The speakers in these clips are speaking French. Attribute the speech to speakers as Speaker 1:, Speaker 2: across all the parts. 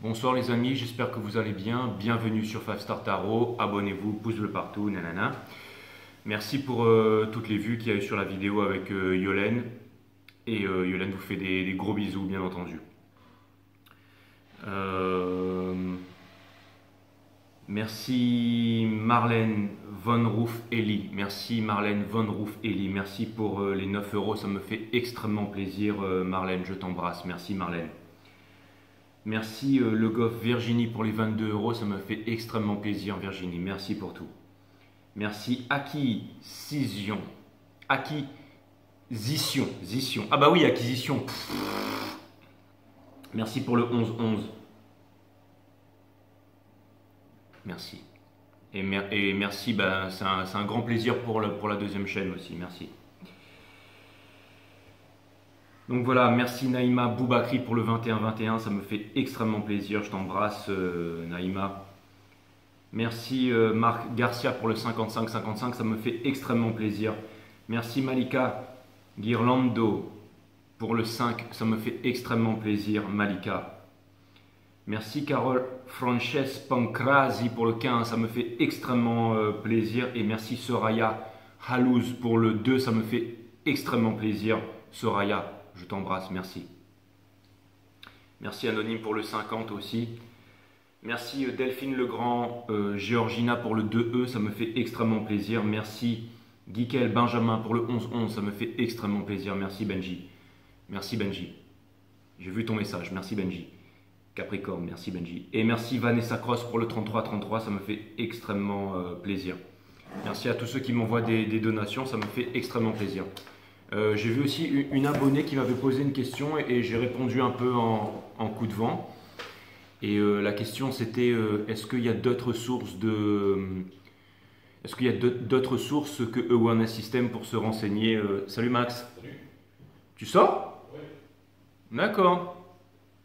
Speaker 1: Bonsoir les amis, j'espère que vous allez bien. Bienvenue sur 5 Star Tarot. Abonnez-vous, pouce bleu partout, nanana. Merci pour toutes les vues qu'il y a eu sur la vidéo avec Yolène. Et Yolène vous fait des gros bisous, bien entendu. Merci Marlène Von Roof Eli. Merci Marlène Von Roof Eli. Merci pour les 9 euros. Ça me fait extrêmement plaisir, Marlène. Je t'embrasse. Merci Marlène. Merci Le Goff Virginie pour les 22 euros. Ça me fait extrêmement plaisir, Virginie. Merci pour tout. Merci Acquisition. Acquisition. Ah bah oui, acquisition. Merci pour le 11-11. Merci. Et merci, bah, c'est un grand plaisir pour la deuxième chaîne aussi. Merci. Donc voilà, merci Naïma Boubakri pour le 21-21, ça me fait extrêmement plaisir. Je t'embrasse Naïma. Merci Marc Garcia pour le 55-55, ça me fait extrêmement plaisir. Merci Malika Ghirlando pour le 5, ça me fait extrêmement plaisir Malika. Merci Carole Frances Pancrasi pour le 15, ça me fait extrêmement plaisir. Et merci Soraya Halouz pour le 2, ça me fait extrêmement plaisir. Soraya, je t'embrasse, merci. Merci Anonyme pour le 50 aussi. Merci Delphine Legrand, Georgina pour le 2E, ça me fait extrêmement plaisir. Merci Guiquel Benjamin pour le 11-11, ça me fait extrêmement plaisir. Merci Benji. Merci Benji. J'ai vu ton message, merci Benji. Capricorne, merci Benji. Et merci Vanessa Cross pour le 33-33, ça me fait extrêmement plaisir. Merci à tous ceux qui m'envoient des donations, ça me fait extrêmement plaisir. J'ai vu aussi une abonnée qui m'avait posé une question et j'ai répondu un peu en coup de vent. Et la question c'était est-ce qu'il y a d'autres sources que Awareness System pour se renseigner. Salut Max.
Speaker 2: Salut.
Speaker 1: Tu sors?
Speaker 2: Oui.
Speaker 1: D'accord.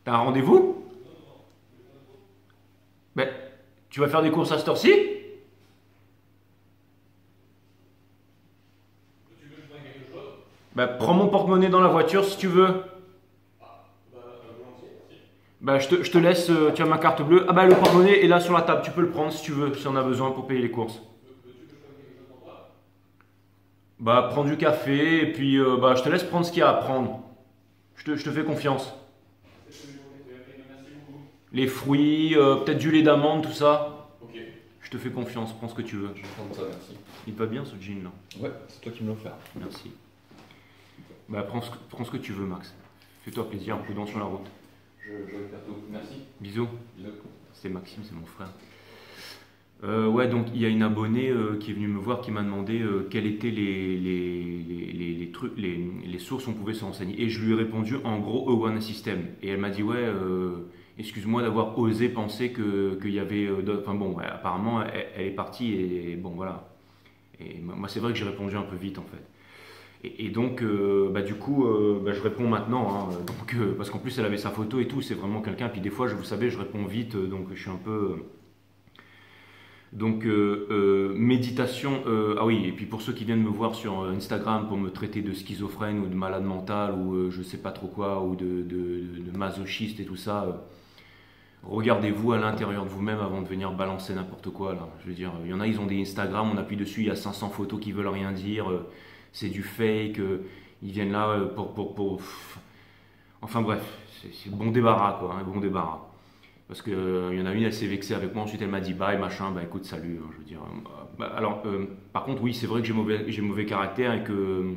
Speaker 1: T'as un rendez-vous? Ben, tu vas faire des courses à cette heure-ci?
Speaker 2: Tu veux que je prenne quelque chose?
Speaker 1: Ben, prends mon porte-monnaie dans la voiture si tu veux.
Speaker 2: Ah, volontiers, merci.
Speaker 1: Bah, je te laisse, tu as ma carte bleue. Ah bah le porte-monnaie est là sur la table, tu peux le prendre si tu veux, si on a besoin pour payer les courses.
Speaker 2: Veux-tu que je prenne quelque chose pour toi?
Speaker 1: Bah prends du café et puis bah, je te laisse prendre ce qu'il y a à prendre. Je te fais confiance.
Speaker 2: C'est merci beaucoup.
Speaker 1: Les fruits, peut-être du lait d'amande, tout ça.
Speaker 2: Ok,
Speaker 1: Je te fais confiance, prends ce que tu veux.
Speaker 2: je vais prendre ça, merci.
Speaker 1: Il te va bien ce jean là.
Speaker 2: Ouais, c'est toi qui me l'as offert.
Speaker 1: Merci. Bah prends ce que tu veux Max. Fais-toi plaisir, prudent sur la route.
Speaker 2: Je vais faire tout. Merci.
Speaker 1: Bisous.
Speaker 2: Bisous.
Speaker 1: C'est Maxime, c'est mon frère. Ouais, donc il y a une abonnée qui est venue me voir qui m'a demandé quels étaient les trucs, les sources où on pouvait se renseigner. Et je lui ai répondu en gros Awareness System. Et elle m'a dit ouais, excuse-moi d'avoir osé penser qu'il y avait d'autres. Enfin bon, ouais, apparemment elle est partie et bon voilà. Et moi c'est vrai que j'ai répondu un peu vite en fait. Et donc, bah, du coup, bah, je réponds maintenant, hein, donc, parce qu'en plus elle avait sa photo et tout, c'est vraiment quelqu'un. Puis des fois, vous savez, je réponds vite, donc je suis un peu. Donc, méditation. Ah oui, et puis pour ceux qui viennent me voir sur Instagram pour me traiter de schizophrène ou de malade mental ou je sais pas trop quoi, ou de masochiste et tout ça, regardez-vous à l'intérieur de vous-même avant de venir balancer n'importe quoi là. Je veux dire, il y en a, ils ont des Instagram, on appuie dessus, il y a 500 photos qui veulent rien dire. C'est du fake, ils viennent là pour... Enfin bref, c'est le bon débarras quoi, un bon débarras. Parce qu'il y en a une, elle s'est vexée avec moi, ensuite elle m'a dit bye, machin, bah écoute, salut, hein, je veux dire. Alors, par contre, oui, c'est vrai que j'ai mauvais caractère et que...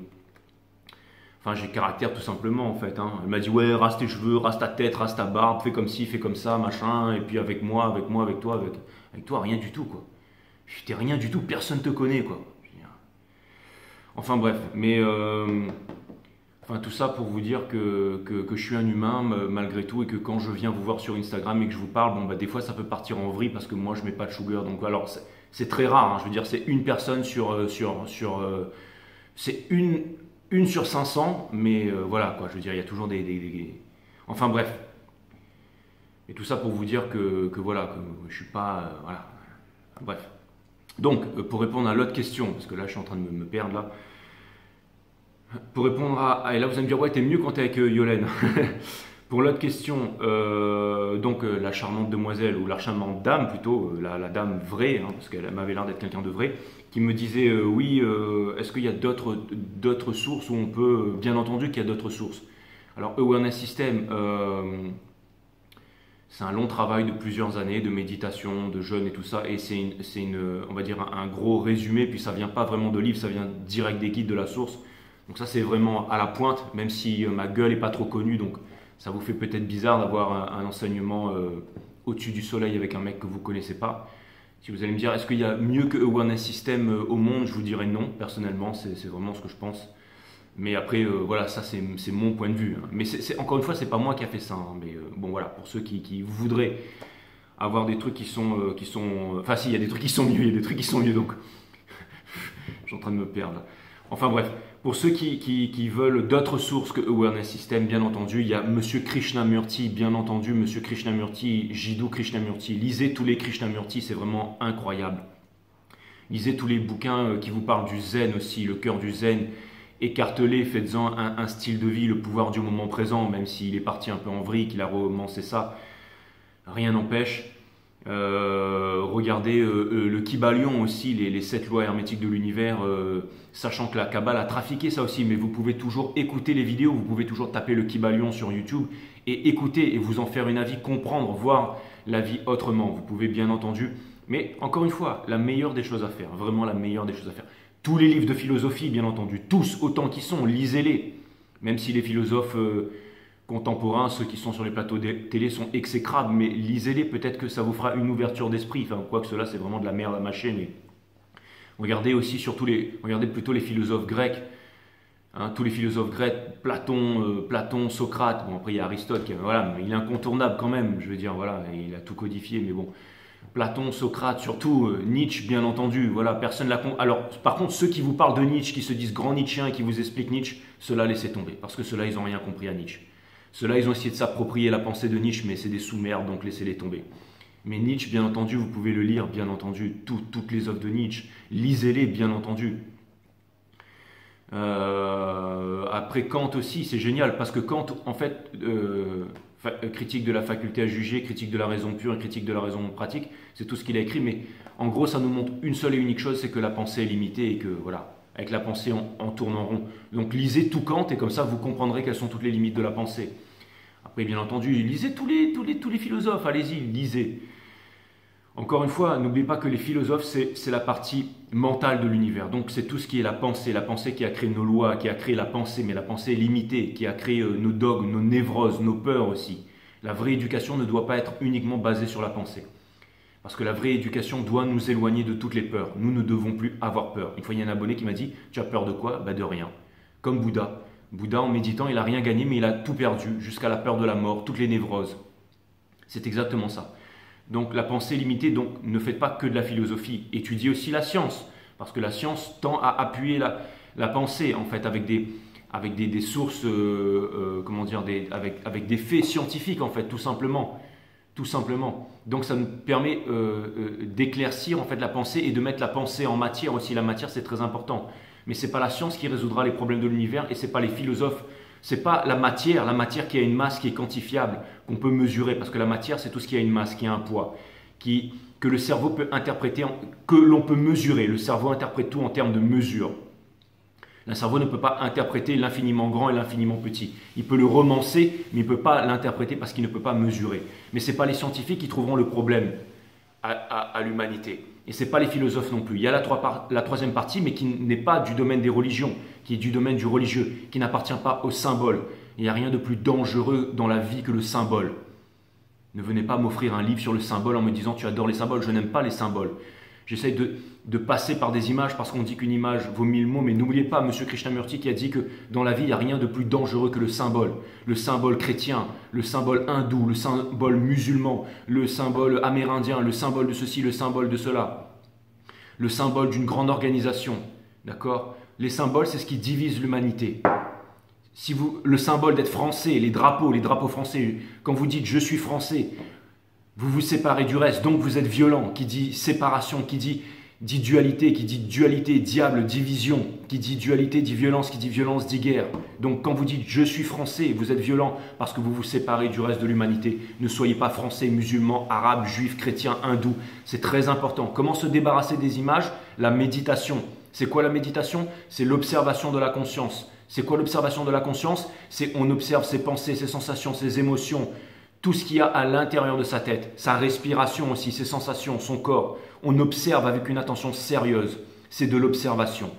Speaker 1: Enfin, j'ai caractère tout simplement en fait. Hein. Elle m'a dit ouais, rase tes cheveux, rase ta tête, rase ta barbe, fais comme ci, fais comme ça, machin, et puis avec toi, avec toi, rien du tout quoi. T'es rien du tout, personne te connaît quoi. Enfin bref, mais enfin, tout ça pour vous dire que je suis un humain malgré tout et que quand je viens vous voir sur Instagram et que je vous parle, bon bah des fois ça peut partir en vrille parce que moi je mets pas de sugar. Donc alors c'est très rare, hein, je veux dire c'est une personne c'est une sur 500, mais voilà quoi, je veux dire il y a toujours Enfin bref. Et tout ça pour vous dire que voilà, que je suis pas... voilà, bref. Donc, pour répondre à l'autre question, parce que là je suis en train de me perdre là, pour répondre à... Et là vous allez me dire, ouais t'es mieux quand t'es avec Yolène. Pour l'autre question, la charmante demoiselle, ou la charmante dame plutôt, la dame vraie, hein, parce qu'elle m'avait l'air d'être quelqu'un de vrai, qui me disait oui, est-ce qu'il y a d'autres sources où on peut, bien entendu qu'il y a d'autres sources. Alors Awareness System, c'est un long travail de plusieurs années de méditation, de jeûne et tout ça, et on va dire un gros résumé, puis ça vient pas vraiment de livres, ça vient direct des guides de la source. Donc ça c'est vraiment à la pointe, même si ma gueule est pas trop connue, donc ça vous fait peut-être bizarre d'avoir un enseignement au-dessus du soleil avec un mec que vous connaissez pas. Si vous allez me dire, est-ce qu'il y a mieux que Awareness System au monde, je vous dirais non, personnellement, c'est vraiment ce que je pense. Mais après, voilà, ça c'est mon point de vue. Hein. Mais encore une fois, c'est pas moi qui a fait ça. Hein. Mais bon, voilà, pour ceux qui voudraient avoir des trucs qui sont... Enfin, si, il y a des trucs qui sont mieux, il y a des trucs qui sont mieux, donc... je suis en train de me perdre. Enfin bref, pour ceux qui veulent d'autres sources que Awareness System, bien entendu, il y a Monsieur Krishnamurti, bien entendu, Monsieur Krishnamurti, Jiddu Krishnamurti. Lisez tous les Krishnamurti, c'est vraiment incroyable. Lisez tous les bouquins qui vous parlent du zen aussi, le cœur du zen. Écartelez, faites-en un style de vie, le pouvoir du moment présent, même s'il est parti un peu en vrille, qu'il a romancé ça, rien n'empêche. Regardez le Kybalion aussi, les 7 lois hermétiques de l'univers, sachant que la Kabbale a trafiqué ça aussi, mais vous pouvez toujours écouter les vidéos, vous pouvez toujours taper le Kybalion sur YouTube et écouter et vous en faire une avis, comprendre, voir la vie autrement. Vous pouvez bien entendu, mais encore une fois, la meilleure des choses à faire, vraiment la meilleure des choses à faire. Tous les livres de philosophie, bien entendu, tous autant qu'ils sont, lisez-les. Même si les philosophes contemporains, ceux qui sont sur les plateaux de télé, sont exécrables, mais lisez-les, peut-être que ça vous fera une ouverture d'esprit. Enfin, quoi que cela, c'est vraiment de la merde à mâcher, mais regardez aussi regardez plutôt les philosophes grecs. Hein, tous les philosophes grecs, Platon, Socrate, bon après il y a Aristote, voilà, mais il est incontournable quand même, je veux dire, voilà, il a tout codifié, mais bon. Platon, Socrate, surtout Nietzsche, bien entendu. Voilà, personne l'a. Alors, par contre, ceux qui vous parlent de Nietzsche, qui se disent grand Nietzschéens et qui vous expliquent Nietzsche, ceux-là, laissez tomber. Parce que ceux-là, ils n'ont rien compris à Nietzsche. Ceux-là, ils ont essayé de s'approprier la pensée de Nietzsche, mais c'est des sous-merdes, donc laissez-les tomber. Mais Nietzsche, bien entendu, vous pouvez le lire, bien entendu. Toutes les œuvres de Nietzsche, lisez-les, bien entendu. Après Kant aussi, c'est génial, parce que Kant, en fait, critique de la faculté à juger, critique de la raison pure et critique de la raison pratique, c'est tout ce qu'il a écrit, mais en gros ça nous montre une seule et unique chose, c'est que la pensée est limitée et que voilà, avec la pensée on tourne en rond. Donc lisez tout Kant et comme ça vous comprendrez quelles sont toutes les limites de la pensée. Après bien entendu, lisez tous les philosophes, allez-y, lisez. Encore une fois, n'oubliez pas que les philosophes, c'est la partie mentale de l'univers. Donc c'est tout ce qui est la pensée qui a créé nos lois, qui a créé la pensée, mais la pensée est limitée, qui a créé nos dogmes, nos névroses, nos peurs aussi. La vraie éducation ne doit pas être uniquement basée sur la pensée. Parce que la vraie éducation doit nous éloigner de toutes les peurs. Nous ne devons plus avoir peur. Une fois, il y a un abonné qui m'a dit « Tu as peur de quoi ?» De rien. Comme Bouddha. Bouddha, en méditant, il n'a rien gagné, mais il a tout perdu, jusqu'à la peur de la mort, toutes les névroses. C'est exactement ça. Donc la pensée limitée, donc ne faites pas que de la philosophie, étudiez aussi la science, parce que la science tend à appuyer la pensée, en fait, avec des sources, comment dire, avec des faits scientifiques, en fait, tout simplement. Tout simplement. Donc ça nous permet d'éclaircir, en fait, la pensée et de mettre la pensée en matière aussi. La matière, c'est très important. Mais ce n'est pas la science qui résoudra les problèmes de l'univers et ce n'est pas les philosophes. Ce n'est pas la matière qui a une masse qui est quantifiable, qu'on peut mesurer, parce que la matière, c'est tout ce qui a une masse, qui a un poids, que le cerveau peut interpréter, que l'on peut mesurer. Le cerveau interprète tout en termes de mesure. Le cerveau ne peut pas interpréter l'infiniment grand et l'infiniment petit. Il peut le romancer, mais il ne peut pas l'interpréter parce qu'il ne peut pas mesurer. Mais ce n'est pas les scientifiques qui trouveront le problème à l'humanité. Et ce n'est pas les philosophes non plus. Il y a la troisième partie, mais qui n'est pas du domaine des religions, qui est du domaine du religieux, qui n'appartient pas au symbole. Il n'y a rien de plus dangereux dans la vie que le symbole. Ne venez pas m'offrir un livre sur le symbole en me disant « tu adores les symboles ». Je n'aime pas les symboles. J'essaie de passer par des images parce qu'on dit qu'une image vaut 1000 mots, mais n'oubliez pas M. Krishnamurti qui a dit que dans la vie, il n'y a rien de plus dangereux que le symbole. Le symbole chrétien, le symbole hindou, le symbole musulman, le symbole amérindien, le symbole de ceci, le symbole de cela. Le symbole d'une grande organisation, d'accord ? Les symboles, c'est ce qui divise l'humanité. Le symbole d'être français, les drapeaux français, quand vous dites « je suis français », vous vous séparez du reste, donc vous êtes violent, qui dit séparation, qui dit dit dualité, qui dit dualité, diable, division, qui dit dualité, dit violence, qui dit violence, dit guerre. Donc quand vous dites je suis français, vous êtes violent parce que vous vous séparez du reste de l'humanité. Ne soyez pas français, musulman, arabe, juif, chrétien, hindou. C'est très important. Comment se débarrasser des images? La méditation. C'est quoi la méditation? C'est l'observation de la conscience. C'est quoi l'observation de la conscience? C'est on observe ses pensées, ses sensations, ses émotions, tout ce qu'il y a à l'intérieur de sa tête, sa respiration aussi, ses sensations, son corps. On observe avec une attention sérieuse. C'est de l'observation.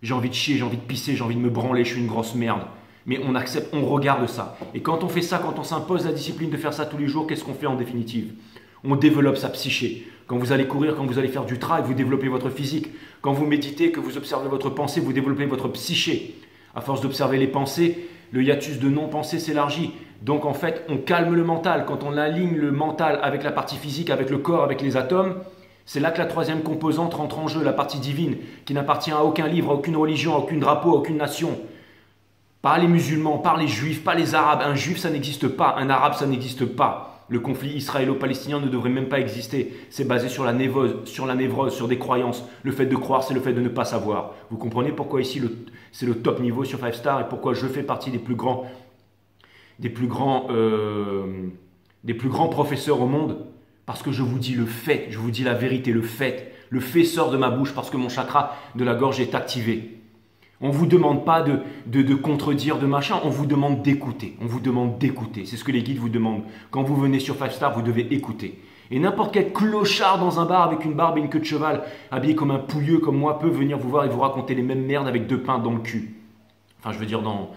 Speaker 1: J'ai envie de chier, j'ai envie de pisser, j'ai envie de me branler, je suis une grosse merde. Mais on accepte, on regarde ça. Et quand on fait ça, quand on s'impose la discipline de faire ça tous les jours, qu'est-ce qu'on fait en définitive? On développe sa psyché. Quand vous allez courir, quand vous allez faire du trail, vous développez votre physique. Quand vous méditez, que vous observez votre pensée, vous développez votre psyché. À force d'observer les pensées, le hiatus de non-pensée s'élargit. Donc en fait, on calme le mental. Quand on aligne le mental avec la partie physique, avec le corps, avec les atomes, c'est là que la troisième composante rentre en jeu, la partie divine, qui n'appartient à aucun livre, à aucune religion, à aucun drapeau, à aucune nation. Pas les musulmans, pas les juifs, pas les arabes. Un juif, ça n'existe pas. Un arabe, ça n'existe pas. Le conflit israélo-palestinien ne devrait même pas exister. C'est basé sur la névrose, sur des croyances. Le fait de croire, c'est le fait de ne pas savoir. Vous comprenez pourquoi ici c'est le top niveau sur 5 Star et pourquoi je fais partie des plus grands professeurs au monde? Parce que je vous dis le fait, je vous dis la vérité, le fait. Le fait sort de ma bouche parce que mon chakra de la gorge est activé. On ne vous demande pas de contredire, de machin, on vous demande d'écouter. On vous demande d'écouter. C'est ce que les guides vous demandent. Quand vous venez sur 5 Star, vous devez écouter. Et n'importe quel clochard dans un bar avec une barbe et une queue de cheval, habillé comme un pouilleux comme moi, peut venir vous voir et vous raconter les mêmes merdes avec 2 pains dans le cul. Enfin, je veux dire dans...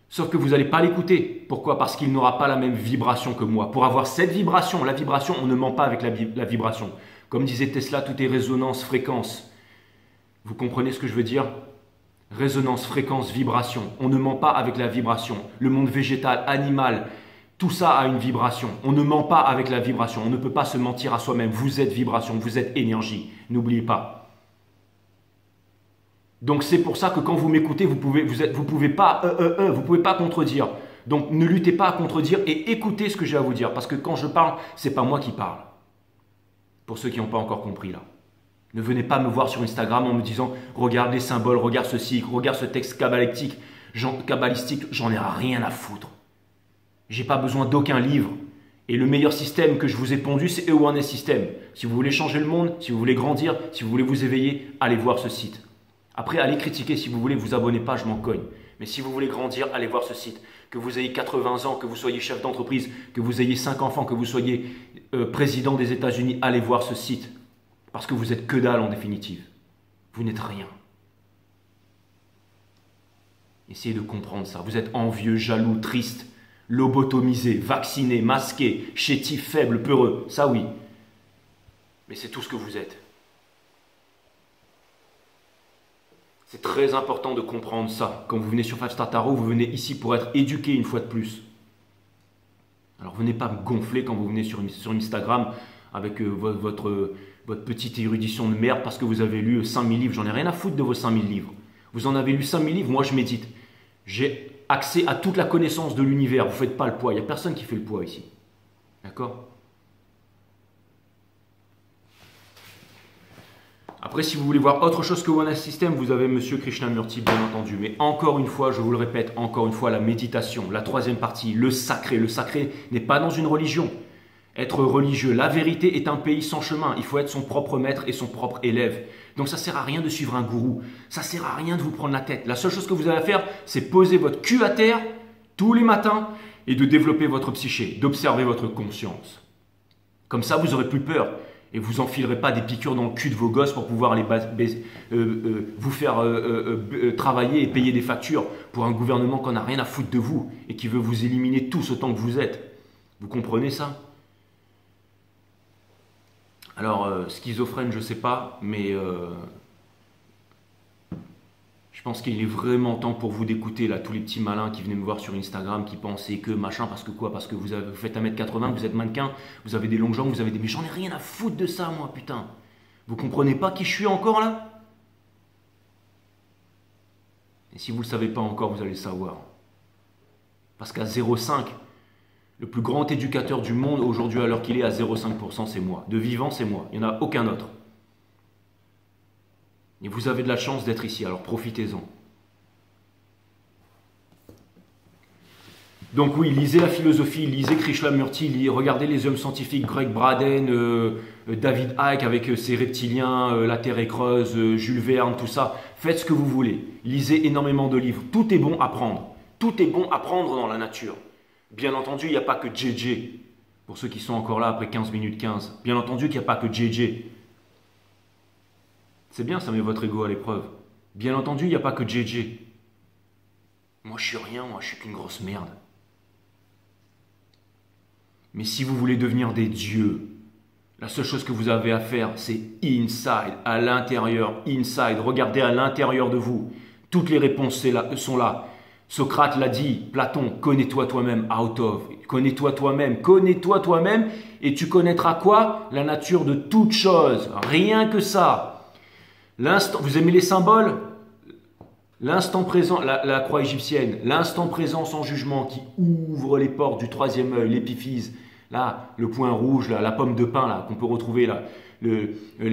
Speaker 1: Sauf que vous n'allez pas l'écouter. Pourquoi? Parce qu'il n'aura pas la même vibration que moi. Pour avoir cette vibration, la vibration, on ne ment pas avec la vibration. Comme disait Tesla, tout est résonance, fréquence. Vous comprenez ce que je veux dire? Résonance, fréquence, vibration. On ne ment pas avec la vibration. Le monde végétal, animal, tout ça a une vibration. On ne ment pas avec la vibration. On ne peut pas se mentir à soi-même. Vous êtes vibration, vous êtes énergie. N'oubliez pas. Donc c'est pour ça que quand vous m'écoutez, vous pouvez pas contredire. Donc ne luttez pas à contredire et écoutez ce que j'ai à vous dire. Parce que quand je parle, c'est pas moi qui parle. Pour ceux qui n'ont pas encore compris là. Ne venez pas me voir sur Instagram en me disant « Regarde les symboles, regarde ceci, regarde ce texte kabbalistique, j'en ai rien à foutre. J'ai pas besoin d'aucun livre. Et le meilleur système que je vous ai pondu, c'est Awareness System. Si vous voulez changer le monde, si vous voulez grandir, si vous voulez vous éveiller, allez voir ce site. Après, allez critiquer si vous voulez, vous abonnez pas, je m'en cogne. Mais si vous voulez grandir, allez voir ce site. Que vous ayez 80 ans, que vous soyez chef d'entreprise, que vous ayez 5 enfants, que vous soyez président des États-Unis, allez voir ce site. Parce que vous êtes que dalle en définitive. Vous n'êtes rien. Essayez de comprendre ça. Vous êtes envieux, jaloux, triste, lobotomisé, vacciné, masqué, chétif, faible, peureux. Ça oui. Mais c'est tout ce que vous êtes. C'est très important de comprendre ça. Quand vous venez sur 5 Star Tarot, vous venez ici pour être éduqué une fois de plus. Alors venez pas me gonfler quand vous venez sur Instagram avec votre petite érudition de merde parce que vous avez lu 5000 livres. J'en ai rien à foutre de vos 5000 livres. Vous en avez lu 5000 livres, moi je médite. J'ai accès à toute la connaissance de l'univers. Vous ne faites pas le poids. Il n'y a personne qui fait le poids ici. D'accord? Après, si vous voulez voir autre chose que Awareness System, vous avez Monsieur Krishnamurti, bien entendu. Mais encore une fois, je vous le répète, encore une fois, la méditation, la troisième partie, le sacré. Le sacré n'est pas dans une religion. Être religieux, la vérité est un pays sans chemin. Il faut être son propre maître et son propre élève. Donc ça ne sert à rien de suivre un gourou. Ça ne sert à rien de vous prendre la tête. La seule chose que vous avez à faire, c'est poser votre cul à terre tous les matins et de développer votre psyché, d'observer votre conscience. Comme ça, vous n'aurez plus peur. Et vous enfilerez pas des piqûres dans le cul de vos gosses pour pouvoir vous faire travailler et payer des factures pour un gouvernement qui n'a rien à foutre de vous et qui veut vous éliminer tous autant que vous êtes. Vous comprenez ça? Alors, schizophrène, je ne sais pas, mais je pense qu'il est vraiment temps pour vous d'écouter là tous les petits malins qui venaient me voir sur Instagram, qui pensaient que machin, parce que quoi? Parce que vous faites 1m80, vous êtes mannequin, vous avez des longues jambes, vous avez des... Mais j'en ai rien à foutre de ça, moi, putain. Vous comprenez pas qui je suis encore là? Et si vous ne le savez pas encore, vous allez le savoir. Parce qu'à 0,5, le plus grand éducateur du monde aujourd'hui, à l'heure qu'il est à 0,5%, c'est moi. De vivant, c'est moi. Il n'y en a aucun autre. Et vous avez de la chance d'être ici, alors profitez-en. Donc oui, lisez la philosophie, lisez Krishnamurti, regardez les hommes scientifiques, Greg Braden, David Icke avec ses reptiliens, la Terre est creuse, Jules Verne, tout ça. Faites ce que vous voulez. Lisez énormément de livres. Tout est bon à prendre. Tout est bon à prendre dans la nature. Bien entendu, il n'y a pas que JJ. Pour ceux qui sont encore là après 15 minutes 15. Bien entendu qu'il n'y a pas que JJ. C'est bien, ça met votre ego à l'épreuve. Bien entendu, il n'y a pas que JJ. Moi, je suis rien, moi, je suis qu'une grosse merde. Mais si vous voulez devenir des dieux, la seule chose que vous avez à faire, c'est inside, à l'intérieur, inside. Regardez à l'intérieur de vous. Toutes les réponses sont là. Socrate l'a dit, Platon, connais-toi toi-même, out of. Connais-toi toi-même, et tu connaîtras quoi? La nature de toute chose. Rien que ça. L'instant, vous aimez les symboles? L'instant présent, la croix égyptienne, l'instant présent sans jugement qui ouvre les portes du troisième œil, l'épiphyse, là, le point rouge, là, la pomme de pin là qu'on peut retrouver là,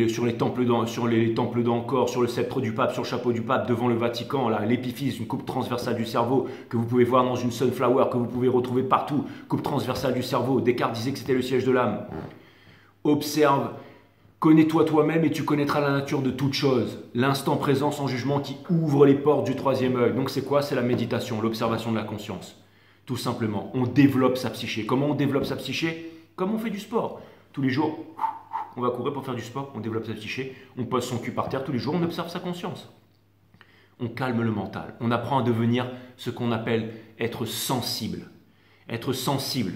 Speaker 1: sur les temples d'Angkor, sur le sceptre du pape, sur le chapeau du pape, devant le Vatican, là, l'épiphyse, une coupe transversale du cerveau que vous pouvez voir dans une sunflower, que vous pouvez retrouver partout, coupe transversale du cerveau. Descartes disait que c'était le siège de l'âme. Observe. Connais-toi toi-même et tu connaîtras la nature de toute chose. L'instant présent sans jugement qui ouvre les portes du troisième œil. Donc c'est quoi? C'est la méditation, l'observation de la conscience. Tout simplement, on développe sa psyché. Comment on développe sa psyché? Comme on fait du sport. Tous les jours, on va courir pour faire du sport, on développe sa psyché. On pose son cul par terre tous les jours, on observe sa conscience. On calme le mental. On apprend à devenir ce qu'on appelle être sensible. Être sensible.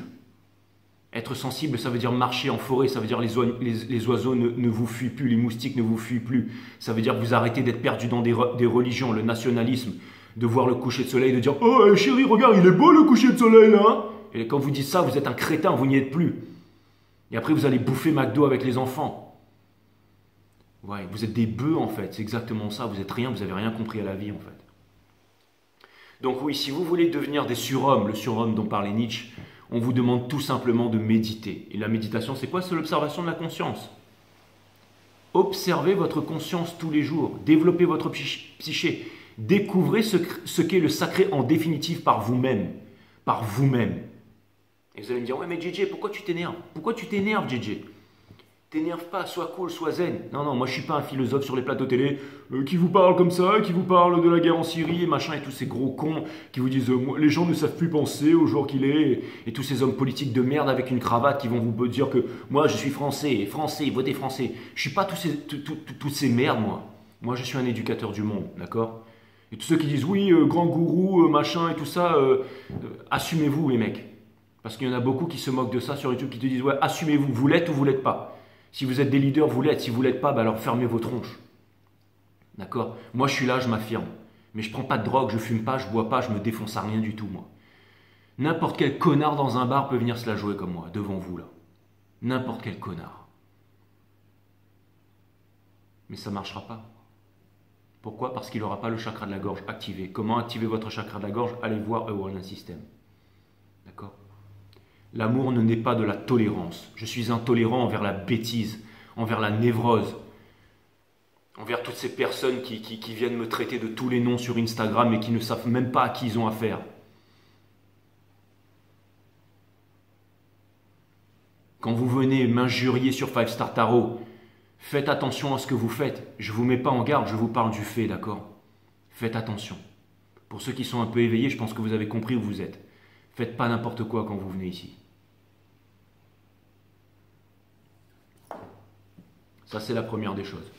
Speaker 1: Être sensible, ça veut dire marcher en forêt, ça veut dire les oiseaux ne vous fuient plus, les moustiques ne vous fuient plus. Ça veut dire que vous arrêtez d'être perdu dans des religions, le nationalisme, de voir le coucher de soleil, de dire « Oh chérie, regarde, il est beau le coucher de soleil là !» Et quand vous dites ça, vous êtes un crétin, vous n'y êtes plus. Et après, vous allez bouffer McDo avec les enfants. Ouais, vous êtes des bœufs en fait, c'est exactement ça, vous êtes rien, vous n'avez rien compris à la vie en fait. Donc oui, si vous voulez devenir des surhommes, le surhomme dont parlait Nietzsche, on vous demande tout simplement de méditer. Et la méditation, c'est quoi? C'est l'observation de la conscience. Observez votre conscience tous les jours. Développez votre psyché. Découvrez ce qu'est le sacré en définitive par vous-même. Par vous-même. Et vous allez me dire, ouais mais JJ, pourquoi tu t'énerves? Pourquoi tu t'énerves, JJ? T'énerve pas, sois cool, sois zen. Non, non, moi je suis pas un philosophe sur les plateaux télé qui vous parle comme ça, qui vous parle de la guerre en Syrie et machin et tous ces gros cons qui vous disent les gens ne savent plus penser au jour qu'il est et tous ces hommes politiques de merde avec une cravate qui vont vous dire que moi je suis français, votez français. Je suis pas toutes ces merdes moi. Moi je suis un éducateur du monde, d'accord? Et tous ceux qui disent oui, grand gourou, machin et tout ça, assumez-vous les mecs. Parce qu'il y en a beaucoup qui se moquent de ça sur YouTube qui te disent ouais, assumez-vous, vous l'êtes ou vous l'êtes pas. Si vous êtes des leaders, vous l'êtes. Si vous ne l'êtes pas, bah alors fermez vos tronches. D'accord? Moi, je suis là, je m'affirme. Mais je ne prends pas de drogue, je ne fume pas, je ne bois pas, je ne me défonce à rien du tout, moi. N'importe quel connard dans un bar peut venir se la jouer comme moi, devant vous, là. N'importe quel connard. Mais ça ne marchera pas. Pourquoi? Parce qu'il n'aura pas le chakra de la gorge activé. Comment activer votre chakra de la gorge? Allez voir One System. D'accord? L'amour ne naît pas de la tolérance. Je suis intolérant envers la bêtise, envers la névrose, envers toutes ces personnes qui viennent me traiter de tous les noms sur Instagram et qui ne savent même pas à qui ils ont affaire. Quand vous venez m'injurier sur 5 Star Tarot, faites attention à ce que vous faites. Je ne vous mets pas en garde, je vous parle du fait, d'accord? Faites attention. Pour ceux qui sont un peu éveillés, je pense que vous avez compris où vous êtes. Faites pas n'importe quoi quand vous venez ici. Ça, c'est la première des choses.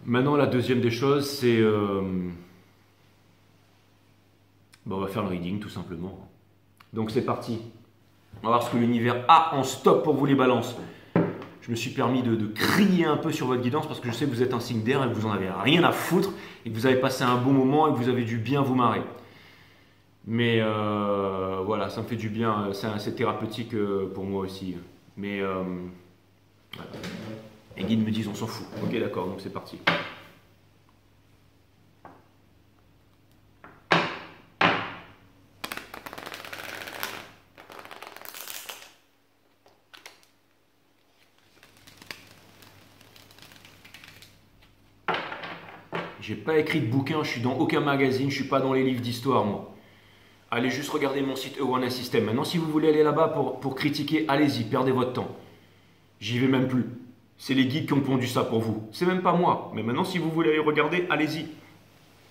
Speaker 1: Maintenant, la deuxième des choses, c'est... on va faire le reading, tout simplement. Donc, c'est parti. On va voir ce que l'univers a en stock pour vous, les balances. Je me suis permis de crier un peu sur votre guidance parce que je sais que vous êtes un signe d'air et que vous en avez rien à foutre et que vous avez passé un bon moment et que vous avez dû bien vous marrer. Mais voilà, ça me fait du bien, c'est thérapeutique pour moi aussi. Mais les guides me disent on s'en fout. Ok, d'accord, donc c'est parti. J'ai pas écrit de bouquin, je suis dans aucun magazine, je suis pas dans les livres d'histoire, moi. Allez juste regarder mon site E1 System. Maintenant, si vous voulez aller là-bas pour critiquer, allez-y, perdez votre temps. J'y vais même plus. C'est les guides qui ont pondu ça pour vous. C'est même pas moi. Mais maintenant, si vous voulez aller regarder, allez-y.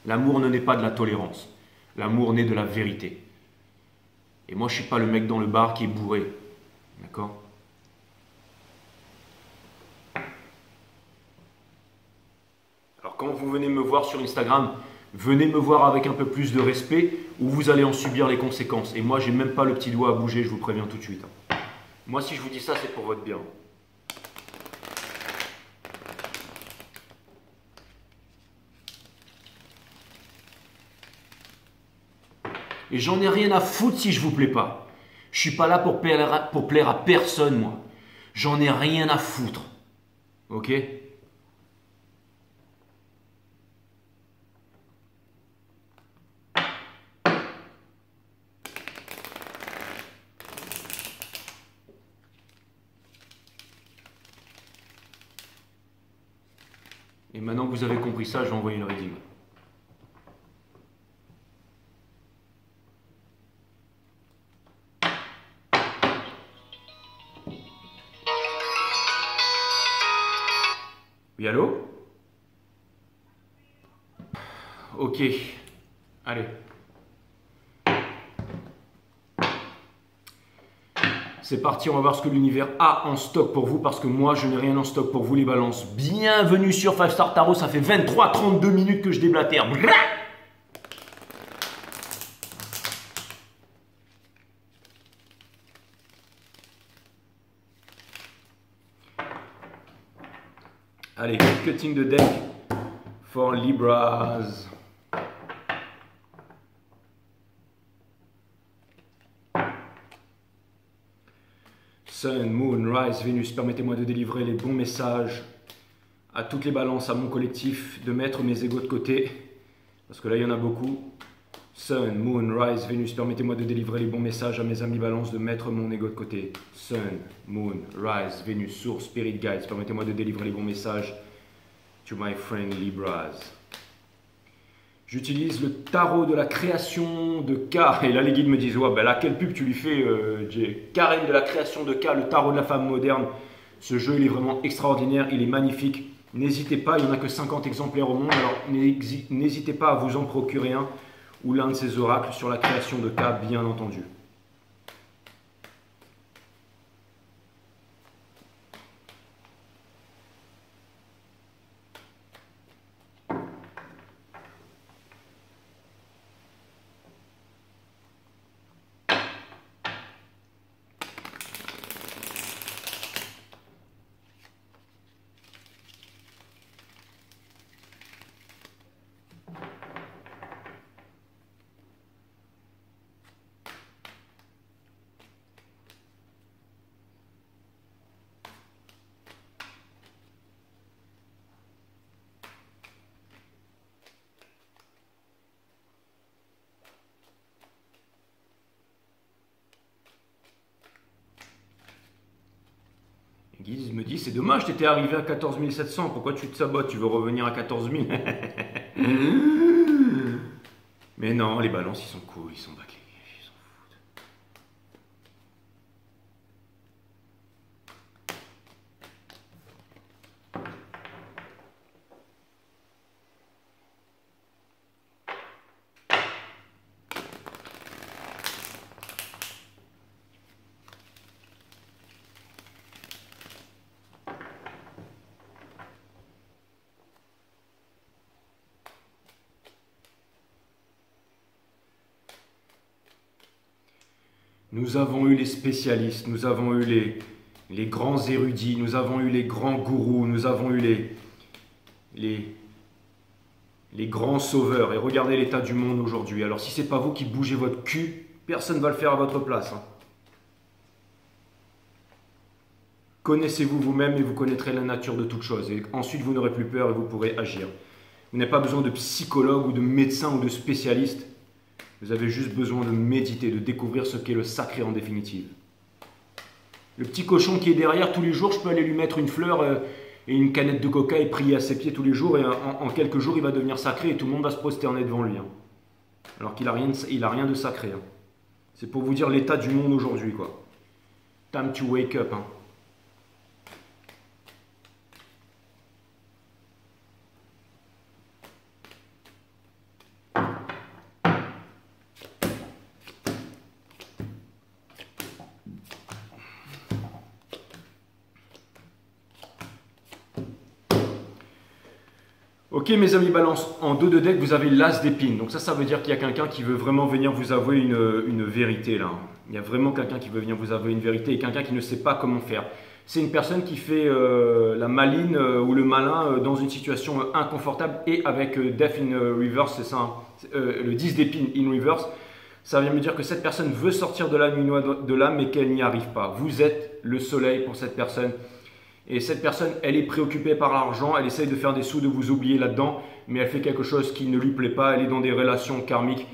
Speaker 1: L'amour ne naît pas de la tolérance. L'amour naît de la vérité. Et moi, je suis pas le mec dans le bar qui est bourré. D'accord? Alors quand vous venez me voir sur Instagram, venez me voir avec un peu plus de respect ou vous allez en subir les conséquences. Et moi, j'ai même pas le petit doigt à bouger, je vous préviens tout de suite. Moi, si je vous dis ça, c'est pour votre bien. Et j'en ai rien à foutre si je vous plais pas. Je suis pas là pour plaire à personne, moi. J'en ai rien à foutre. Ok? Et maintenant que vous avez compris ça, je vais envoyer le reading. Oui, allô? Ok. Allez. C'est parti, on va voir ce que l'univers a en stock pour vous parce que moi, je n'ai rien en stock pour vous, les balances. Bienvenue sur 5 Star Tarot, ça fait 23-32 minutes que je déblatère. Allez, cutting the deck for Libras. Sun, Moon, Rise, Vénus, permettez-moi de délivrer les bons messages à toutes les balances, à mon collectif, de mettre mes égos de côté, parce que là il y en a beaucoup. Sun, Moon, Rise, Vénus, permettez-moi de délivrer les bons messages à mes amis balances, de mettre mon ego de côté. Sun, Moon, Rise, Vénus, Source, Spirit Guides, permettez-moi de délivrer les bons messages to my friend Libras. J'utilise le tarot de la création de K. Et là, les guides me disent, ouais, ben là, quelle pub tu lui fais, Jay? Karen de la création de K, le tarot de la femme moderne. Ce jeu, il est vraiment extraordinaire, il est magnifique. N'hésitez pas, il n'y en a que 50 exemplaires au monde, alors n'hésitez pas à vous en procurer un ou l'un de ces oracles sur la création de K, bien entendu. Guise me dit, c'est dommage, tu étais arrivé à 14 700, pourquoi tu te sabotes, tu veux revenir à 14 000? Mais non, les balances, ils sont cool, ils sont bâclés. Nous avons eu les spécialistes, nous avons eu les grands érudits, nous avons eu les grands gourous, nous avons eu les grands sauveurs. Et regardez l'état du monde aujourd'hui. Alors si ce n'est pas vous qui bougez votre cul, personne ne va le faire à votre place. Hein. Connaissez-vous vous-même et vous connaîtrez la nature de toute chose. Et ensuite, vous n'aurez plus peur et vous pourrez agir. Vous n'avez pas besoin de psychologue ou de médecin ou de spécialiste. Vous avez juste besoin de méditer, de découvrir ce qu'est le sacré en définitive. Le petit cochon qui est derrière, tous les jours, je peux aller lui mettre une fleur et une canette de coca et prier à ses pieds tous les jours, et en quelques jours, il va devenir sacré et tout le monde va se prosterner devant lui. Hein. Alors qu'il n'a rien de sacré. Hein. C'est pour vous dire l'état du monde aujourd'hui, quoi. Time to wake up. Hein. Ok mes amis balance, en dos de deck vous avez l'as d'épine, donc ça veut dire qu'il y a quelqu'un qui veut vraiment venir vous avouer une vérité là. Il y a vraiment quelqu'un qui veut venir vous avouer une vérité et quelqu'un qui ne sait pas comment faire. C'est une personne qui fait la maline ou le malin dans une situation inconfortable et avec Death in Reverse, c'est ça, hein, le 10 d'épine in Reverse. Ça vient me dire que cette personne veut sortir de la nuit noire de l'âme mais qu'elle n'y arrive pas. Vous êtes le soleil pour cette personne. Et cette personne, elle est préoccupée par l'argent, elle essaye de faire des sous, de vous oublier là-dedans, mais elle fait quelque chose qui ne lui plaît pas, elle est dans des relations karmiques.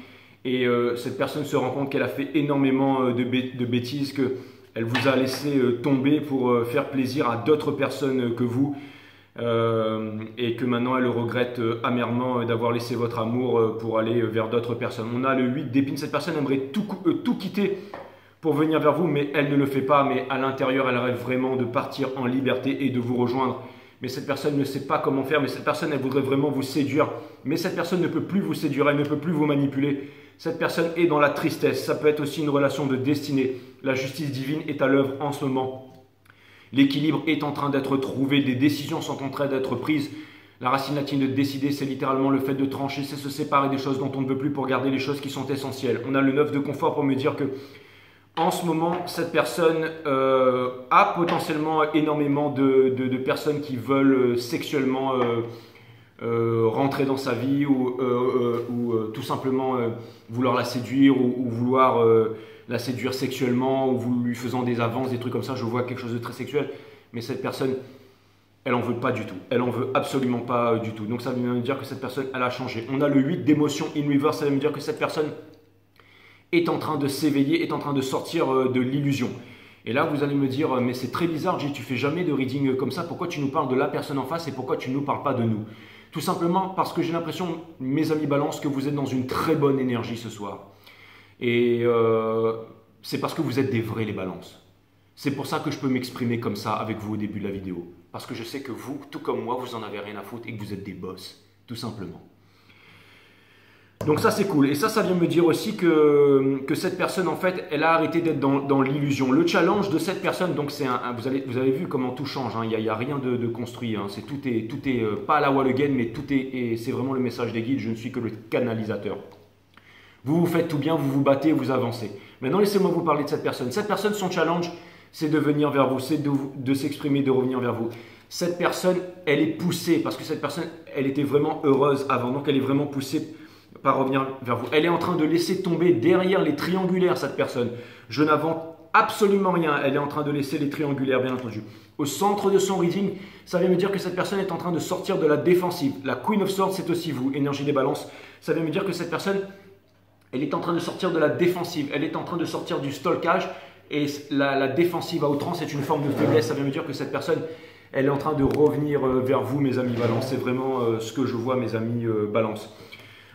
Speaker 1: Et cette personne se rend compte qu'elle a fait énormément de bêtises, qu'elle vous a laissé tomber pour faire plaisir à d'autres personnes que vous. Et que maintenant elle regrette amèrement d'avoir laissé votre amour pour aller vers d'autres personnes. On a le 8 d'épine, cette personne aimerait tout quitter pour venir vers vous, mais elle ne le fait pas, mais à l'intérieur, elle rêve vraiment de partir en liberté et de vous rejoindre. Mais cette personne ne sait pas comment faire, mais cette personne, elle voudrait vraiment vous séduire. Mais cette personne ne peut plus vous séduire, elle ne peut plus vous manipuler. Cette personne est dans la tristesse, ça peut être aussi une relation de destinée. La justice divine est à l'œuvre en ce moment. L'équilibre est en train d'être trouvé, des décisions sont en train d'être prises. La racine latine de décider, c'est littéralement le fait de trancher, c'est se séparer des choses dont on ne veut plus pour garder les choses qui sont essentielles. On a le 9 de confort pour me dire que en ce moment, cette personne a potentiellement énormément de personnes qui veulent sexuellement rentrer dans sa vie ou tout simplement vouloir la séduire ou vouloir la séduire sexuellement ou vous lui faisant des avances, des trucs comme ça. Je vois quelque chose de très sexuel, mais cette personne, elle n'en veut pas du tout. Elle n'en veut absolument pas du tout. Donc ça veut me dire que cette personne, elle a changé. On a le 8 d'émotion in reverse, ça veut me dire que cette personne est en train de s'éveiller, est en train de sortir de l'illusion. Et là, vous allez me dire, mais c'est très bizarre, Jay, tu fais jamais de reading comme ça, pourquoi tu nous parles de la personne en face et pourquoi tu ne nous parles pas de nous? Tout simplement parce que j'ai l'impression, mes amis balance, que vous êtes dans une très bonne énergie ce soir. Et c'est parce que vous êtes des vrais les balances. C'est pour ça que je peux m'exprimer comme ça avec vous au début de la vidéo. Parce que je sais que vous, tout comme moi, vous en avez rien à foutre et que vous êtes des boss, tout simplement. Donc ça c'est cool, et ça vient me dire aussi que cette personne en fait, elle a arrêté d'être dans l'illusion. Le challenge de cette personne, donc c'est vous avez vu comment tout change, hein. Il n'y a rien de construit, hein. Tout est pas à la wall again, mais tout est, c'est vraiment le message des guides, je ne suis que le canalisateur. Vous faites tout bien, vous vous battez, vous avancez. Maintenant laissez-moi vous parler de cette personne. Cette personne, son challenge, c'est de venir vers vous, c'est de s'exprimer, de revenir vers vous. Cette personne, elle est poussée, parce que cette personne, elle était vraiment heureuse avant, donc elle est vraiment poussée par revenir vers vous. Elle est en train de laisser tomber derrière les triangulaires, cette personne. Je n'invente absolument rien. Elle est en train de laisser les triangulaires, bien entendu. Au centre de son reading, ça vient me dire que cette personne est en train de sortir de la défensive. La Queen of Swords, c'est aussi vous, énergie des balances. Ça vient me dire que cette personne, elle est en train de sortir de la défensive. Elle est en train de sortir du stalkage. Et la défensive à outrance est une forme de faiblesse. Ça vient me dire que cette personne, elle est en train de revenir vers vous, mes amis balance. C'est vraiment ce que je vois, mes amis balance.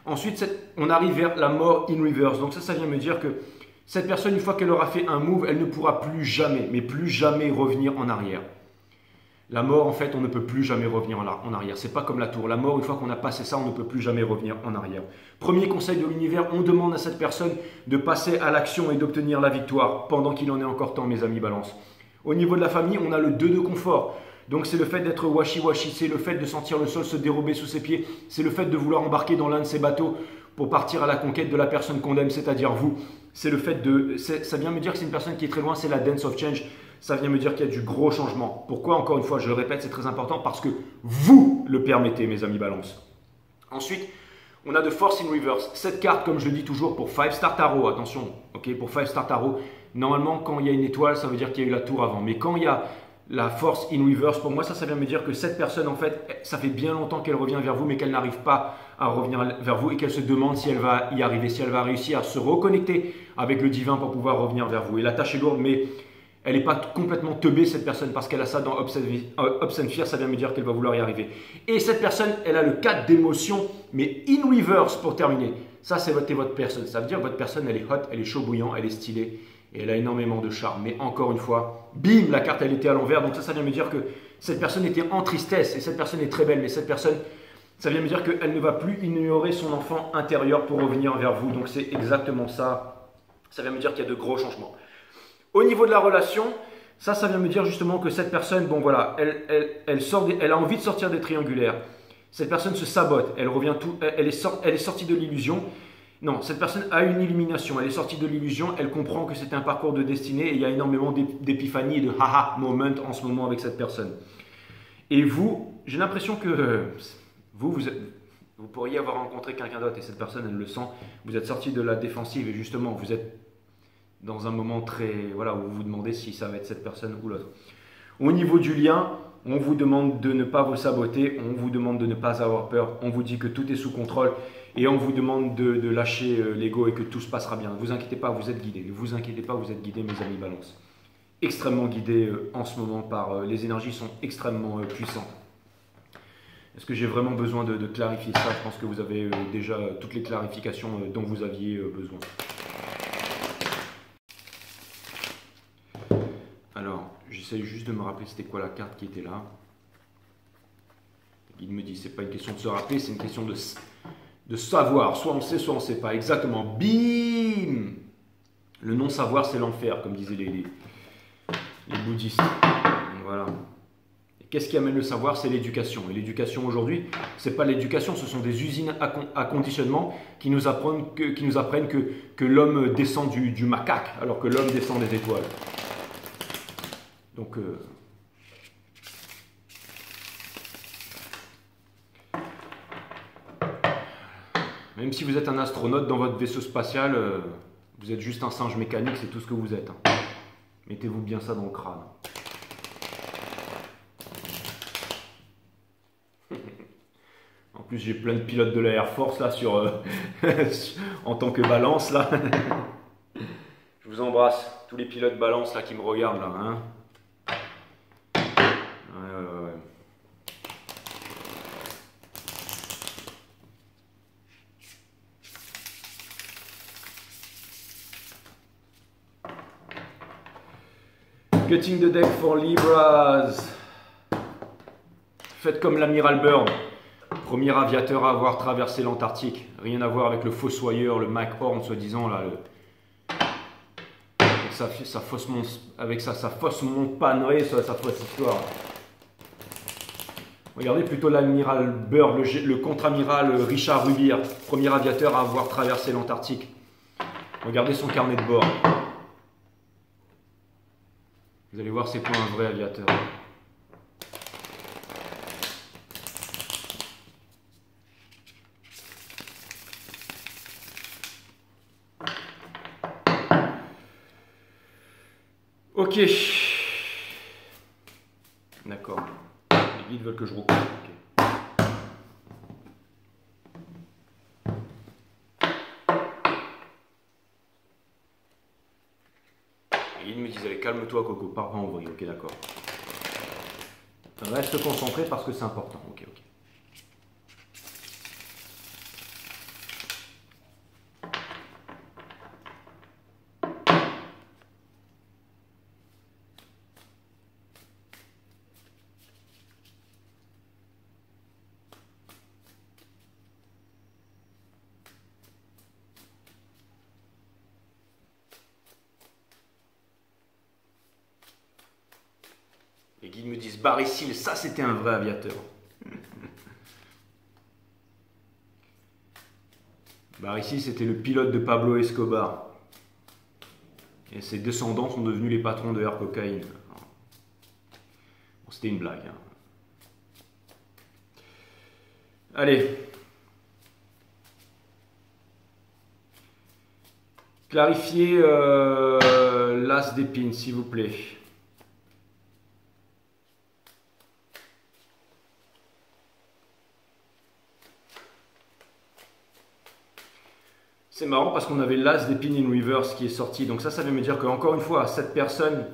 Speaker 1: Ensuite, on arrive vers la mort in reverse. Donc ça vient me dire que cette personne, une fois qu'elle aura fait un move, elle ne pourra plus jamais, mais plus jamais revenir en arrière. La mort, en fait, on ne peut plus jamais revenir en arrière. C'est pas comme la tour. La mort, une fois qu'on a passé ça, on ne peut plus jamais revenir en arrière. Premier conseil de l'univers, on demande à cette personne de passer à l'action et d'obtenir la victoire pendant qu'il en est encore temps, mes amis balance. Au niveau de la famille, on a le 2 de confort. Donc c'est le fait d'être washi-washi, c'est le fait de sentir le sol se dérober sous ses pieds, c'est le fait de vouloir embarquer dans l'un de ses bateaux pour partir à la conquête de la personne qu'on aime, c'est-à-dire vous. C'est le fait de... Ça vient me dire que c'est une personne qui est très loin, c'est la dance of change. Ça vient me dire qu'il y a du gros changement. Pourquoi? Encore une fois, je le répète, c'est très important parce que vous le permettez, mes amis balance. Ensuite, on a de Force in Reverse. Cette carte, comme je le dis toujours, pour 5 Star Tarot, attention, ok, pour 5 Star Tarot, normalement, quand il y a une étoile, ça veut dire qu'il y a eu la tour avant. Mais quand il y a la Force in Reverse, pour moi, ça vient me dire que cette personne, en fait, ça fait bien longtemps qu'elle revient vers vous, mais qu'elle n'arrive pas à revenir vers vous et qu'elle se demande si elle va y arriver, si elle va réussir à se reconnecter avec le divin pour pouvoir revenir vers vous. Et la tâche est lourde, mais Elle n'est pas complètement teubée, cette personne, parce qu'elle a ça dans Obscene Fear, ça vient me dire qu'elle va vouloir y arriver. Et cette personne, elle a le 4 d'émotion, mais in reverse pour terminer. Ça, c'est votre personne. Ça veut dire que votre personne, elle est hot, elle est chaud bouillant, elle est stylée, et elle a énormément de charme. Mais encore une fois, bim, la carte, elle était à l'envers. Donc ça vient me dire que cette personne était en tristesse, et cette personne est très belle, mais cette personne, ça vient me dire qu'elle ne va plus ignorer son enfant intérieur pour revenir vers vous. Donc c'est exactement ça. Ça vient me dire qu'il y a de gros changements. Au niveau de la relation, ça vient me dire justement que cette personne, bon voilà, elle a envie de sortir des triangulaires. Cette personne se sabote, elle est sortie de l'illusion. Non, cette personne a une illumination, elle est sortie de l'illusion, elle comprend que c'est un parcours de destinée et il y a énormément d'épiphanie et de haha moment en ce moment avec cette personne. Et vous, j'ai l'impression que vous pourriez avoir rencontré quelqu'un d'autre et cette personne, elle le sent. Vous êtes sorti de la défensive et justement, vous êtes dans un moment très, voilà, où vous vous demandez si ça va être cette personne ou l'autre. Au niveau du lien, on vous demande de ne pas vous saboter, on vous demande de ne pas avoir peur, on vous dit que tout est sous contrôle et on vous demande de lâcher l'ego et que tout se passera bien. Ne vous inquiétez pas, vous êtes guidés. Ne vous inquiétez pas, vous êtes guidés, mes amis Balance. Extrêmement guidés en ce moment par les énergies sont extrêmement puissantes. Est-ce que j'ai vraiment besoin de clarifier ça? Je pense que vous avez déjà toutes les clarifications dont vous aviez besoin. Alors, j'essaye juste de me rappeler c'était quoi la carte qui était là. Le guide me dit c'est pas une question de se rappeler, c'est une question de savoir. Soit on sait, soit on ne sait pas. Exactement. Bim! Le non-savoir, c'est l'enfer, comme disaient les bouddhistes. Voilà. Qu'est-ce qui amène le savoir? C'est l'éducation. Et l'éducation aujourd'hui, ce n'est pas l'éducation, ce sont des usines à conditionnement qui nous apprennent que l'homme descend du macaque, alors que l'homme descend des étoiles. Donc, même si vous êtes un astronaute dans votre vaisseau spatial, vous êtes juste un singe mécanique, c'est tout ce que vous êtes. Hein. Mettez-vous bien ça dans le crâne. En plus, j'ai plein de pilotes de la Air Force là en tant que Balance là. Je vous embrasse, tous les pilotes Balance là qui me regardent là. Hein. Ouais. Cutting the deck for Libras. Faites comme l'amiral Byrd, premier aviateur à avoir traversé l'Antarctique. Rien à voir avec le fossoyeur, le Mike Horn, soi-disant là. Avec sa fausse montpanerie, sa fausse histoire. Regardez plutôt l'amiral Byrd, le contre-amiral Richard Rubier, premier aviateur à avoir traversé l'Antarctique. Regardez son carnet de bord. Vous allez voir, c'est pas un vrai aviateur. Ok. D'accord. Les guides veulent que je recoupe. Okay. Les guides me disent allez, calme-toi Coco, pars pas en vrille. Ok, d'accord. Reste concentré parce que c'est important. Ok. Les guides me disent Barry Seal, ça c'était un vrai aviateur. Barry Seal c'était le pilote de Pablo Escobar. Et ses descendants sont devenus les patrons de Air Cocaine. Bon, c'était une blague. Hein. Allez. Clarifiez l'as d'épines, s'il vous plaît. C'est marrant parce qu'on avait l'as d'épines in reverse qui est sorti. Donc ça veut me dire qu'encore une fois, cette personne,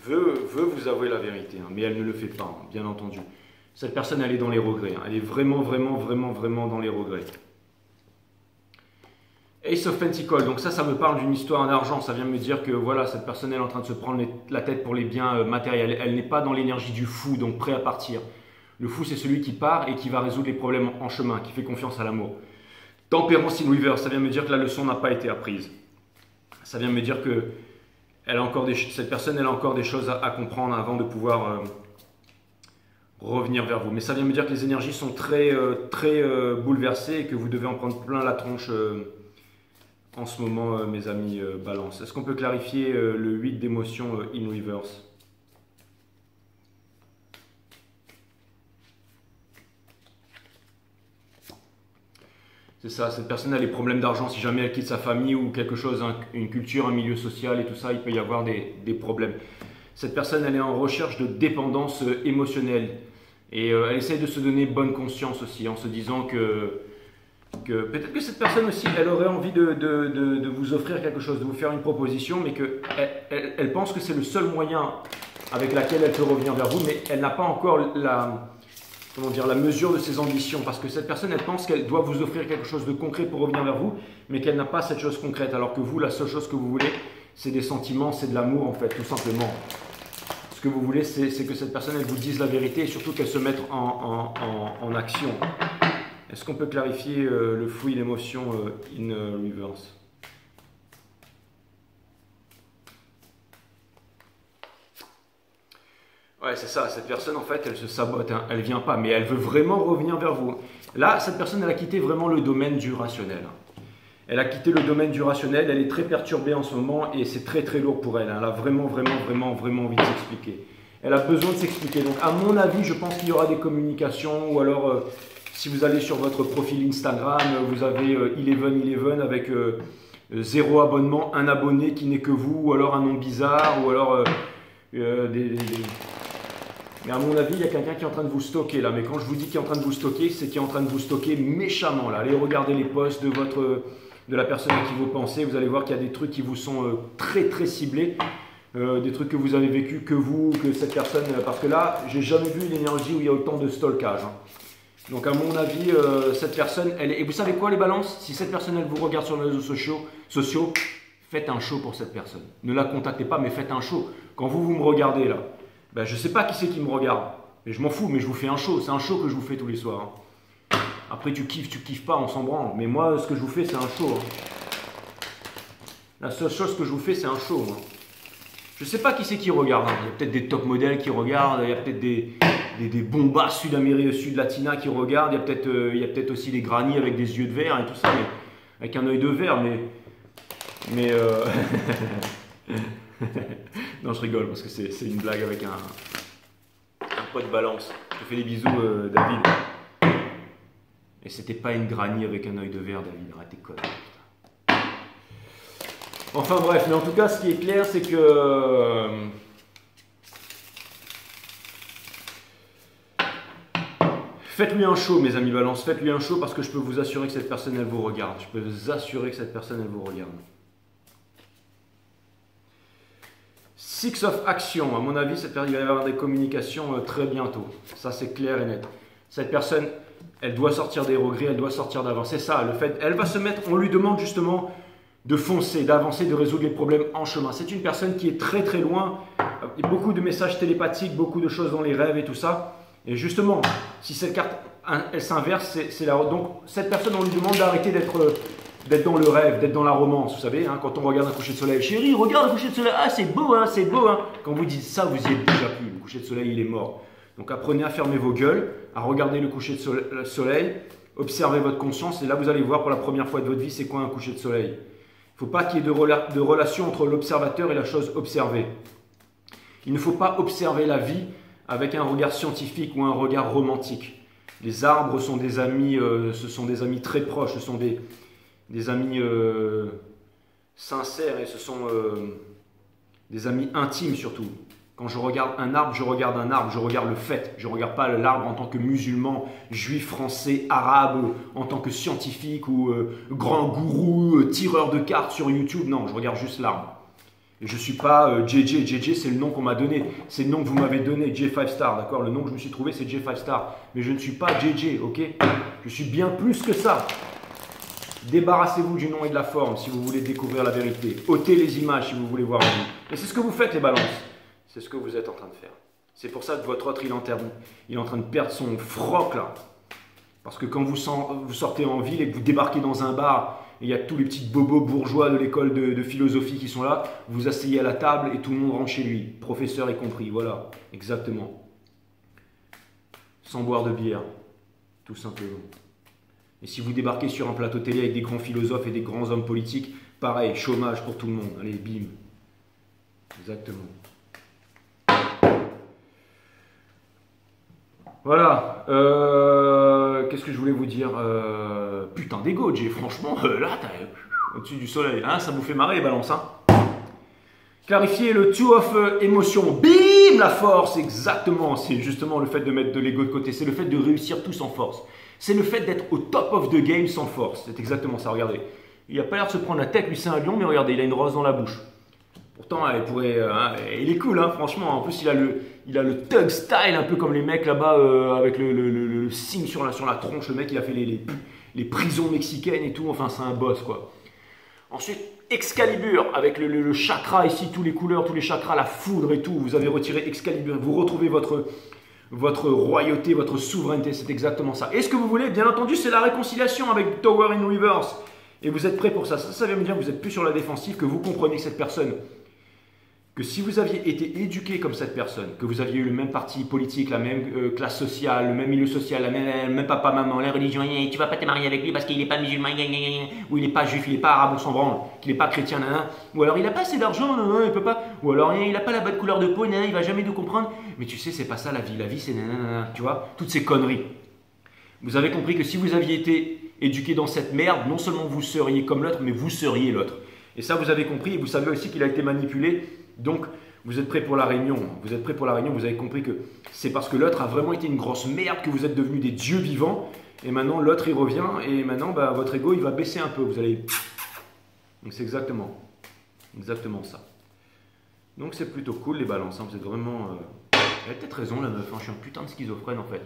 Speaker 1: veut vous avouer la vérité, hein, mais elle ne le fait pas, hein, bien entendu. Cette personne, elle est dans les regrets. Hein, elle est vraiment dans les regrets. Ace of Pentacles, donc ça me parle d'une histoire d'argent. Ça vient me dire que voilà, cette personne elle est en train de se prendre la tête pour les biens matériels. Elle n'est pas dans l'énergie du fou, donc prêt à partir. Le fou, c'est celui qui part et qui va résoudre les problèmes en chemin, qui fait confiance à l'amour. Tempérance in reverse, ça vient me dire que la leçon n'a pas été apprise. Ça vient me dire que cette personne elle a encore des choses à comprendre avant de pouvoir revenir vers vous. Mais ça vient me dire que les énergies sont très bouleversées et que vous devez en prendre plein la tronche en ce moment, mes amis Balance. Est-ce qu'on peut clarifier le 8 d'émotions in reverse? C'est ça, cette personne a des problèmes d'argent. Si jamais elle quitte sa famille ou quelque chose, une culture, un milieu social et tout ça, il peut y avoir des problèmes. Cette personne, elle est en recherche de dépendance émotionnelle. Et elle essaie de se donner bonne conscience aussi, en se disant que peut-être que cette personne aussi, elle aurait envie de vous offrir quelque chose, de vous faire une proposition, mais qu'elle pense que c'est le seul moyen avec lequel elle peut revenir vers vous, mais elle n'a pas encore la mesure de ses ambitions, parce que cette personne, elle pense qu'elle doit vous offrir quelque chose de concret pour revenir vers vous, mais qu'elle n'a pas cette chose concrète, alors que vous, la seule chose que vous voulez, c'est des sentiments, c'est de l'amour en fait, tout simplement. Ce que vous voulez, c'est que cette personne, elle vous dise la vérité et surtout qu'elle se mette en action. Est-ce qu'on peut clarifier le fruit d'émotion in reverse? Ouais, c'est ça, cette personne en fait, elle se sabote, hein. Elle ne vient pas, mais elle veut vraiment revenir vers vous. Là, cette personne, elle a quitté vraiment le domaine du rationnel. Elle a quitté le domaine du rationnel, elle est très perturbée en ce moment et c'est très lourd pour elle. Elle a vraiment envie de s'expliquer. Elle a besoin de s'expliquer. Donc à mon avis, je pense qu'il y aura des communications ou alors si vous allez sur votre profil Instagram, vous avez Eleven avec 0 abonnement, un abonné qui n'est que vous, ou alors un nom bizarre, ou alors Mais à mon avis, il y a quelqu'un qui est en train de vous stocker là. Mais quand je vous dis qu'il est en train de vous stocker, c'est qu'il est en train de vous stocker méchamment là. Allez regarder les posts de la personne à qui vous pensez. Vous allez voir qu'il y a des trucs qui vous sont très ciblés. Des trucs que vous avez vécu, que vous, que cette personne. Parce que là, j'ai jamais vu l'énergie où il y a autant de stockage. Hein. Donc à mon avis, cette personne, et vous savez quoi les balances? Si cette personne, elle vous regarde sur les réseaux sociaux, faites un show pour cette personne. Ne la contactez pas, mais faites un show. Quand vous me regardez là, ben, je ne sais pas qui c'est qui me regarde. Mais je m'en fous, mais je vous fais un show. C'est un show que je vous fais tous les soirs. Hein. Après, tu kiffes pas, on s'en branle. Mais moi, ce que je vous fais, c'est un show. Hein. La seule chose que je vous fais, c'est un show. Hein. Je ne sais pas qui c'est qui regarde. Hein. Il y a peut-être des top modèles qui regardent. Il y a peut-être des bombas sud-latina qui regardent. Il y a peut-être aussi des grannies avec des yeux de verre et tout ça. Mais, avec un œil de verre. Mais non, je rigole parce que c'est une blague avec un pote balance. Je te fais des bisous, David. Et c'était pas une granny avec un œil de verre, David. Arrête tes conneries, putain. Enfin bref, mais en tout cas, ce qui est clair, c'est que faites-lui un show, mes amis balance. Faites-lui un show parce que je peux vous assurer que cette personne, elle vous regarde. Je peux vous assurer que cette personne, elle vous regarde. Six of Action, à mon avis, il va y avoir des communications très bientôt. Ça, c'est clair et net. Cette personne, elle doit sortir des regrets, elle doit sortir d'avance. C'est ça, le fait, elle va se mettre, on lui demande justement de foncer, d'avancer, de résoudre les problèmes en chemin. C'est une personne qui est très loin. Il y a beaucoup de messages télépathiques, beaucoup de choses dans les rêves et tout ça. Et justement, si cette carte, elle s'inverse, donc cette personne, on lui demande d'arrêter d'être dans le rêve, d'être dans la romance, vous savez, hein, quand on regarde un coucher de soleil. Chérie, regarde le coucher de soleil, ah c'est beau, hein, c'est beau. Hein. Quand vous dites ça, vous y êtes déjà plus, le coucher de soleil, il est mort. Donc apprenez à fermer vos gueules, à regarder le coucher de soleil, observez votre conscience, et là vous allez voir pour la première fois de votre vie, c'est quoi un coucher de soleil. Il ne faut pas qu'il y ait de relation entre l'observateur et la chose observée. Il ne faut pas observer la vie avec un regard scientifique ou un regard romantique. Les arbres sont des amis, ce sont des amis très proches, ce sont des amis sincères et ce sont des amis intimes surtout. Quand je regarde un arbre, je regarde le fait. Je ne regarde pas l'arbre en tant que musulman, juif, français, arabe, en tant que scientifique ou grand gourou, tireur de cartes sur YouTube. Non, je regarde juste l'arbre. Et je ne suis pas JJ. JJ, c'est le nom qu'on m'a donné. C'est le nom que vous m'avez donné, J5 Star, d'accord? Le nom que je me suis trouvé, c'est J5 Star. Mais je ne suis pas JJ, ok? Je suis bien plus que ça. Débarrassez-vous du nom et de la forme si vous voulez découvrir la vérité. Ôtez les images si vous voulez voir la vie. Et c'est ce que vous faites, les balances. C'est ce que vous êtes en train de faire. C'est pour ça que votre autre, il est en train de perdre son froc, là. Parce que quand vous sortez en ville et que vous débarquez dans un bar, et il y a tous les petits bobos bourgeois de l'école de philosophie qui sont là, vous asseyez à la table et tout le monde rentre chez lui, professeur y compris, voilà, exactement. Sans boire de bière, tout simplement. Et si vous débarquez sur un plateau télé avec des grands philosophes et des grands hommes politiques, pareil, chômage pour tout le monde. Allez, bim. Exactement. Voilà. Qu'est-ce que je voulais vous dire? Putain d'ego, Jay. Franchement, là, t'es au-dessus du soleil. Hein, ça vous fait marrer les balances, hein? Clarifier le two of émotion. Bim, la force, exactement. C'est justement le fait de mettre de l'ego de côté. C'est le fait de réussir tout sans force. C'est le fait d'être au top of the game sans force. C'est exactement ça, regardez. Il n'a pas l'air de se prendre la tête, lui c'est un lion, mais regardez, il a une rose dans la bouche. Pourtant, il est cool, hein, franchement. En plus, il a le thug style, un peu comme les mecs là-bas, avec le signe sur la tronche. Le mec, il a fait les prisons mexicaines et tout. Enfin, c'est un boss, quoi. Ensuite, Excalibur, avec le chakra ici, tous les couleurs, tous les chakras, la foudre et tout. Vous avez retiré Excalibur. Vous retrouvez votre royauté, votre souveraineté, c'est exactement ça. Et ce que vous voulez, bien entendu, c'est la réconciliation avec Tower in Reverse. Et vous êtes prêts pour ça. Ça veut me dire que vous êtes plus sur la défensive, que vous comprenez que cette personne, que si vous aviez été éduqué comme cette personne, que vous aviez eu le même parti politique, la même classe sociale, le même milieu social, le même papa, maman, la religion, tu vas pas te marier avec lui parce qu'il n'est pas musulman, ou il n'est pas juif, il n'est pas arabe, on s'en branle, qu'il n'est pas chrétien, ou alors il n'a pas assez d'argent, il peut pas, ou alors il n'a pas la bonne couleur de peau, il va jamais nous comprendre. Mais tu sais, c'est pas ça la vie c'est tu vois, toutes ces conneries. Vous avez compris que si vous aviez été éduqué dans cette merde, non seulement vous seriez comme l'autre, mais vous seriez l'autre. Et ça, vous avez compris, et vous savez aussi qu'il a été manipulé. Donc, vous êtes prêts pour la réunion. Vous êtes prêts pour la réunion, vous avez compris que c'est parce que l'autre a vraiment été une grosse merde que vous êtes devenus des dieux vivants. Et maintenant, l'autre, il revient. Et maintenant, votre ego, il va baisser un peu. Vous allez... Donc, c'est exactement ça. Donc, c'est plutôt cool, les balances. Hein. Vous êtes vraiment... Elle a peut-être raison, la meuf. Hein. Je suis un putain de schizophrène, en fait.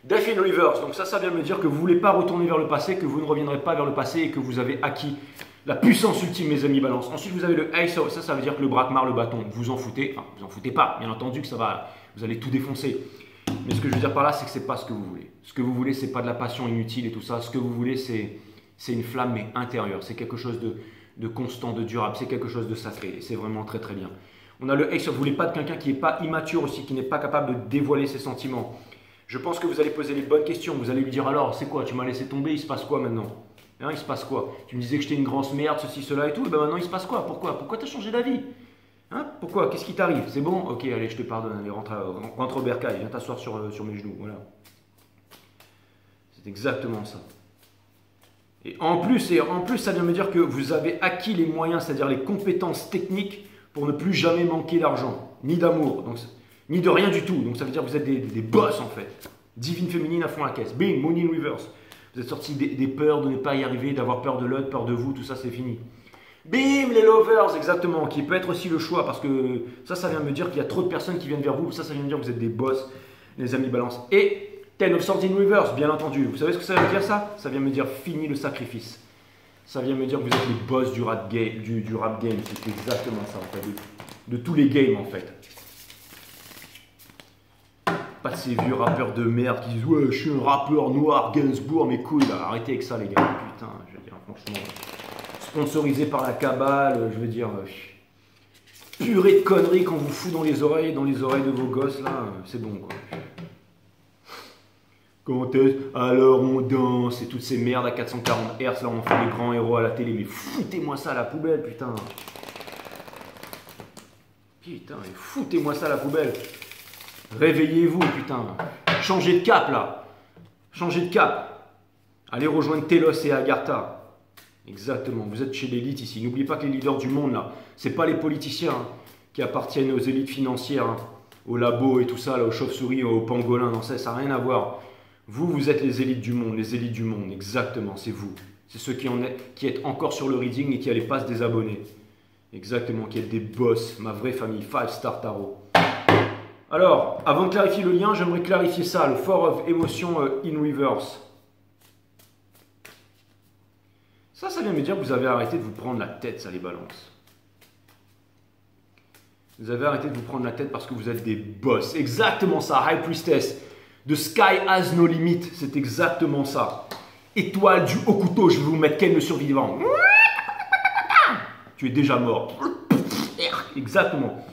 Speaker 1: Death in Reverse. Donc, ça vient me dire que vous ne voulez pas retourner vers le passé, que vous ne reviendrez pas vers le passé et que vous avez acquis la puissance ultime, mes amis balance. Ensuite, vous avez le Ace. Ça veut dire que le braquemar, le bâton, vous en foutez. Enfin, vous en foutez pas. Bien entendu que ça va, vous allez tout défoncer. Mais ce que je veux dire par là, c'est que c'est pas ce que vous voulez. Ce que vous voulez, c'est pas de la passion inutile et tout ça. Ce que vous voulez, c'est une flamme, mais intérieure. C'est quelque chose de constant, de durable. C'est quelque chose de sacré. Et c'est vraiment très, très bien. On a le Ace. Vous voulez pas de quelqu'un qui n'est pas immature aussi, qui n'est pas capable de dévoiler ses sentiments. Je pense que vous allez poser les bonnes questions. Vous allez lui dire alors, c'est quoi? Tu m'as laissé tomber, il se passe quoi maintenant? Hein, il se passe quoi? Tu me disais que j'étais une grosse merde, ceci, cela et tout. Et ben maintenant, il se passe quoi? Pourquoi tu as changé d'avis? Hein? Pourquoi? Qu'est-ce qui t'arrive? C'est bon? Ok, allez, je te pardonne. Allez, rentre au bercail. Viens t'asseoir sur mes genoux. Voilà. C'est exactement ça. Et en plus, ça vient me dire que vous avez acquis les moyens, c'est-à-dire les compétences techniques pour ne plus jamais manquer d'argent, ni d'amour, ni de rien du tout. Donc ça veut dire que vous êtes des boss en fait. Divine féminine à fond la caisse. Bing, money in reverse. Vous êtes sortis des peurs de ne pas y arriver, d'avoir peur de l'autre, peur de vous, tout ça c'est fini. Bim, les lovers, exactement, qui peut être aussi le choix, parce que ça vient me dire qu'il y a trop de personnes qui viennent vers vous, ça vient me dire que vous êtes des boss, les amis balance. Et Ten of Swords in Reverse, bien entendu, vous savez ce que ça veut dire ça? Ça vient me dire fini le sacrifice. Ça vient me dire que vous êtes les boss du rap game, c'est exactement ça en fait, de tous les games en fait. Pas de ces vieux rappeurs de merde qui disent ouais je suis un rappeur noir, Gainsbourg, mes couilles, là, arrêtez avec ça les gars, putain, je veux dire franchement, sponsorisé par la cabale, je veux dire, purée de conneries qu'on vous fout dans les oreilles de vos gosses là, c'est bon quoi. Quand est-ce alors on danse et toutes ces merdes à 440 Hz là on fait les grands héros à la télé, mais foutez-moi ça à la poubelle putain. Putain, foutez-moi ça à la poubelle. Réveillez-vous, putain. Changez de cap, là. Changez de cap. Allez rejoindre Telos et Agartha. Exactement. Vous êtes chez l'élite ici. N'oubliez pas que les leaders du monde, là, c'est pas les politiciens qui appartiennent aux élites financières, aux labos et tout ça, là, aux chauves-souris, aux pangolins. Non, ça n'a rien à voir. Vous êtes les élites du monde. Les élites du monde. Exactement, c'est vous. C'est ceux qui êtes encore sur le reading et qui n'allez pas se désabonner. Exactement, qui êtes des boss, ma vraie famille, 5 Star Tarot. Alors, avant de clarifier le lien, j'aimerais clarifier ça, le Four of Emotion in Reverse. Ça vient me dire que vous avez arrêté de vous prendre la tête, ça les balances. Vous avez arrêté de vous prendre la tête parce que vous êtes des boss. Exactement ça, High Priestess. The sky has no limit, c'est exactement ça. Étoile du haut couteau, je vais vous mettre Ken le survivant. Tu es déjà mort. Exactement.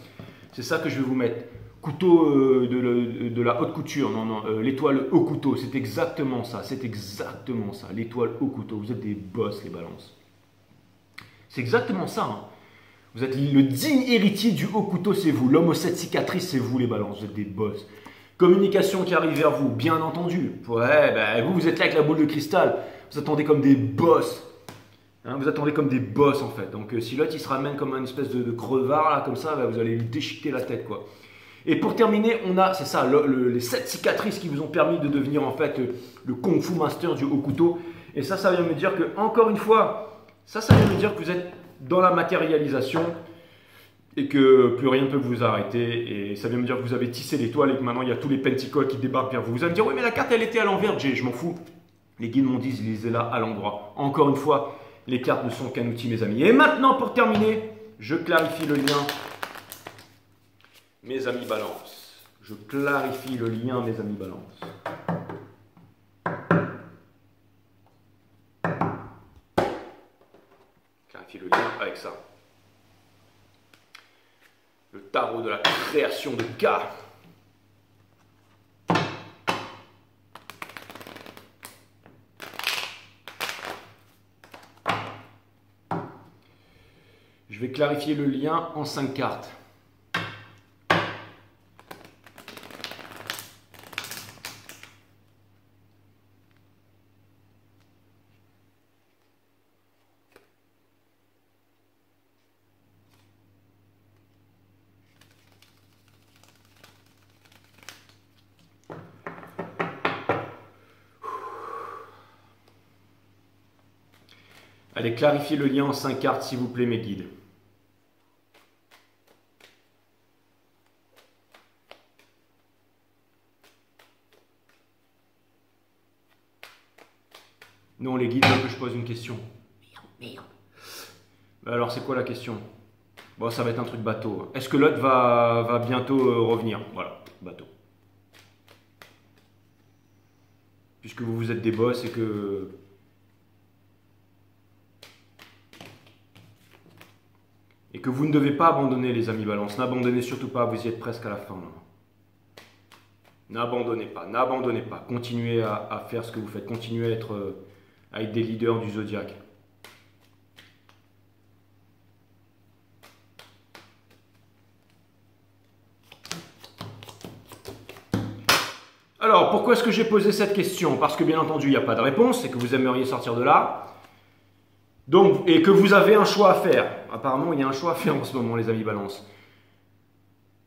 Speaker 1: C'est ça que je vais vous mettre. Couteau de la haute couture. Non, l'étoile au couteau. C'est exactement ça. C'est exactement ça. L'étoile au couteau. Vous êtes des boss, les balances. C'est exactement ça. Hein. Vous êtes le digne héritier du haut couteau, c'est vous. L'homme aux 7 cicatrices, c'est vous, les balances. Vous êtes des boss. Communication qui arrive vers vous, bien entendu. Ouais, ben, vous êtes là avec la boule de cristal. Vous attendez comme des boss. Hein, vous attendez comme des boss, en fait. Donc, si l'autre, il se ramène comme une espèce de crevard, là, comme ça, ben, vous allez lui déchiqueter la tête, quoi. Et pour terminer, on a, c'est ça, les 7 cicatrices qui vous ont permis de devenir, en fait, le Kung Fu Master du haut couteau. Et ça vient me dire que, encore une fois, ça vient me dire que vous êtes dans la matérialisation et que plus rien ne peut vous arrêter. Et ça vient me dire que vous avez tissé l'étoile et que maintenant il y a tous les pentacles qui débarquent vers vous. Vous allez me dire, oui, mais la carte elle était à l'envers, Jay, je m'en fous. Les guides m'ont dit, lisez-la à l'endroit. Encore une fois, les cartes ne sont qu'un outil, mes amis. Et maintenant, pour terminer, je clarifie le lien, mes amis balance. Je clarifie le lien, mes amis balance. Clarifie le lien avec ça. Le tarot de la création de K. Je vais clarifier le lien en 5 cartes. Allez, clarifiez le lien en 5 cartes, s'il vous plaît, mes guides. Non, les guides veulent que je pose une question. Merde. Alors, c'est quoi la question? Bon, ça va être un truc bateau. Est-ce que l'autre va bientôt revenir? Voilà, bateau. Puisque vous êtes des boss et que... Et que vous ne devez pas abandonner, les amis balance. N'abandonnez surtout pas, vous y êtes presque à la fin. N'abandonnez pas, n'abandonnez pas. Continuez à faire ce que vous faites. Continuez à être des leaders du zodiaque. Alors, pourquoi est-ce que j'ai posé cette question? Parce que bien entendu, il n'y a pas de réponse et que vous aimeriez sortir de là. Donc, et que vous avez un choix à faire. Apparemment, il y a un choix à faire en ce moment, les amis balance.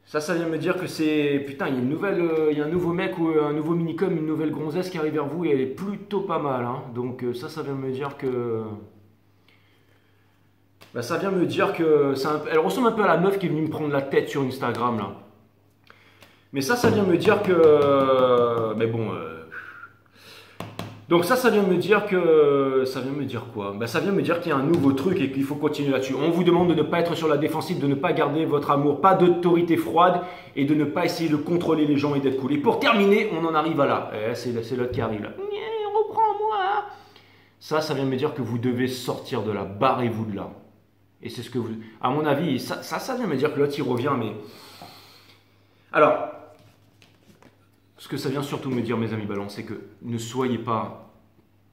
Speaker 1: Ça vient me dire que c'est... Putain, il y a une nouvelle, il y a un nouveau mec ou un nouveau minicom, une nouvelle gonzesse qui arrive vers vous et elle est plutôt pas mal. Hein. Donc ça vient me dire que... Bah, ça vient me dire que... Elle ressemble un peu à la meuf qui est venue me prendre la tête sur Instagram, là. Mais ça vient me dire que... Mais bon... Donc ça vient me dire que... Ça vient me dire quoi? Ben, ça vient me dire qu'il y a un nouveau truc et qu'il faut continuer là-dessus. On vous demande de ne pas être sur la défensive, de ne pas garder votre amour, pas d'autorité froide et de ne pas essayer de contrôler les gens et d'être cool. Et pour terminer, on en arrive à là. C'est l'autre qui arrive là. Reprends-moi. Ça vient me dire que vous devez sortir de là. Barrez-vous de là. Et c'est ce que vous... À mon avis, ça vient me dire que l'autre il revient, mais... Alors... Ce que ça vient surtout me dire, mes amis balance, c'est que ne soyez pas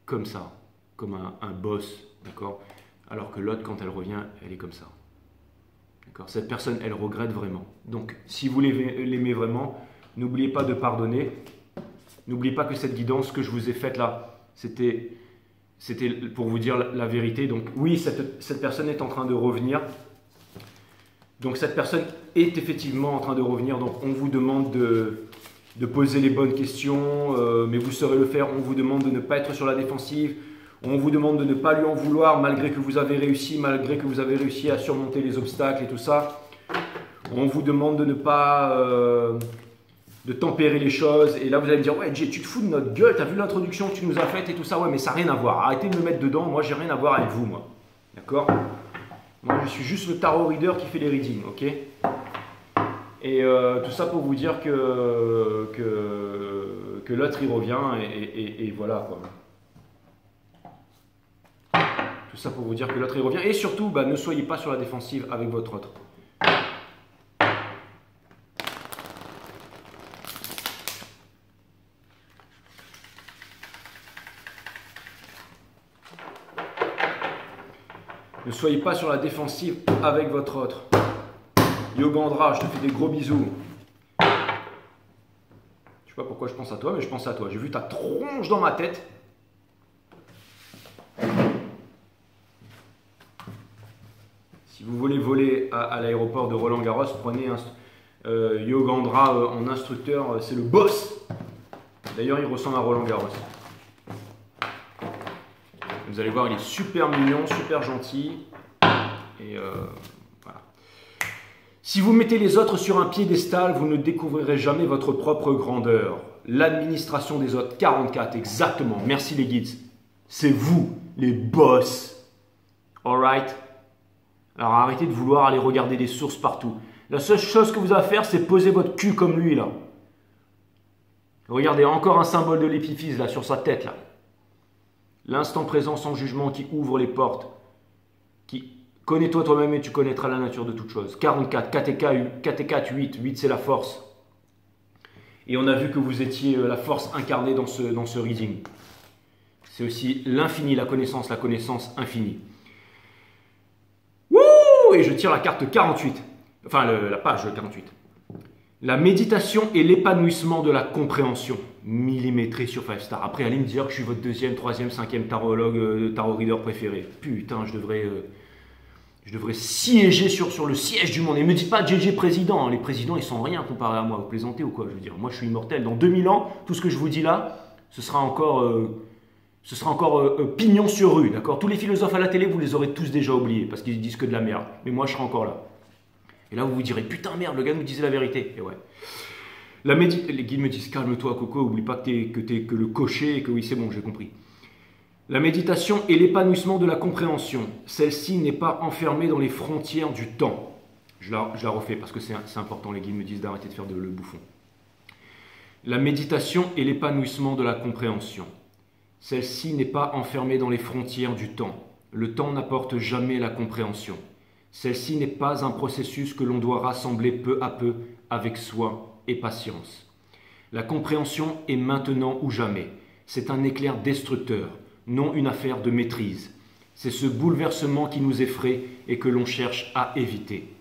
Speaker 1: comme ça, comme un boss, d'accord? Alors que l'autre, quand elle revient, elle est comme ça. D'accord? Cette personne, elle regrette vraiment. Donc, si vous l'aimez vraiment, n'oubliez pas de pardonner. N'oubliez pas que cette guidance que je vous ai faite là, c'était pour vous dire la vérité. Donc, oui, cette personne est en train de revenir. Donc, cette personne est effectivement en train de revenir. Donc, on vous demande de poser les bonnes questions, mais vous saurez le faire. On vous demande de ne pas être sur la défensive. On vous demande de ne pas lui en vouloir malgré que vous avez réussi, à surmonter les obstacles et tout ça. On vous demande de ne pas de tempérer les choses. Et là, vous allez me dire, ouais, Jay, tu te fous de notre gueule, t'as vu l'introduction que tu nous as faite et tout ça. Ouais, mais ça n'a rien à voir. Arrêtez de me mettre dedans. Moi, j'ai rien à voir avec vous, moi. D'accord? Moi, je suis juste le tarot reader qui fait les readings, ok? Et tout ça pour vous dire que l'autre, il revient et voilà, quoi. Tout ça pour vous dire que l'autre, il revient. Et surtout, bah, ne soyez pas sur la défensive avec votre autre. Ne soyez pas sur la défensive avec votre autre. Yogandra, je te fais des gros bisous. Je sais pas pourquoi je pense à toi, mais je pense à toi. J'ai vu ta tronche dans ma tête. Si vous voulez voler à l'aéroport de Roland-Garros, prenez Yogandra en instructeur. C'est le boss. D'ailleurs, il ressemble à Roland-Garros. Vous allez voir, il est super mignon, super gentil. Et voilà. Si vous mettez les autres sur un piédestal, vous ne découvrirez jamais votre propre grandeur. L'administration des autres, 44, exactement. Merci les guides. C'est vous, les boss. Alright? Alors arrêtez de vouloir aller regarder des sources partout. La seule chose que vous avez à faire, c'est poser votre cul comme lui, là. Regardez, encore un symbole de l'épiphyse, là, sur sa tête, là. L'instant présent sans jugement qui ouvre les portes. Qui connais-toi toi-même et tu connaîtras la nature de toute chose. 44, 4 8, 8 c'est la force. Et on a vu que vous étiez la force incarnée dans ce reading. C'est aussi l'infini, la connaissance infinie. Wouh! Et je tire la carte 48. Enfin, la page 48. La méditation et l'épanouissement de la compréhension. Millimétré sur 5 stars. Après, allez me dire que je suis votre deuxième, troisième, cinquième tarologue, tarot reader préféré. Putain, je devrais siéger sur le siège du monde. Et ne me dites pas JJ président. Les présidents, ils sont rien comparé à moi. Vous plaisantez ou quoi? Je veux dire, moi, je suis immortel. Dans 2000 ans, tout ce que je vous dis là, ce sera encore pignon sur rue. D'accord? Tous les philosophes à la télé, vous les aurez tous déjà oubliés parce qu'ils disent que de la merde. Mais moi, je serai encore là. Et là, vous vous direz, putain, merde, le gars nous disait la vérité. Et ouais. Les guides me disent, calme-toi, Coco, oublie pas que t'es que le cocher et que oui, c'est bon, j'ai compris. La méditation est l'épanouissement de la compréhension. Celle-ci n'est pas enfermée dans les frontières du temps. Je la refais parce que c'est important. Les guides me disent d'arrêter de faire le bouffon. La méditation est l'épanouissement de la compréhension. Celle-ci n'est pas enfermée dans les frontières du temps. Le temps n'apporte jamais la compréhension. Celle-ci n'est pas un processus que l'on doit rassembler peu à peu avec soin et patience. La compréhension est maintenant ou jamais. C'est un éclair destructeur, non une affaire de maîtrise. C'est ce bouleversement qui nous effraie et que l'on cherche à éviter,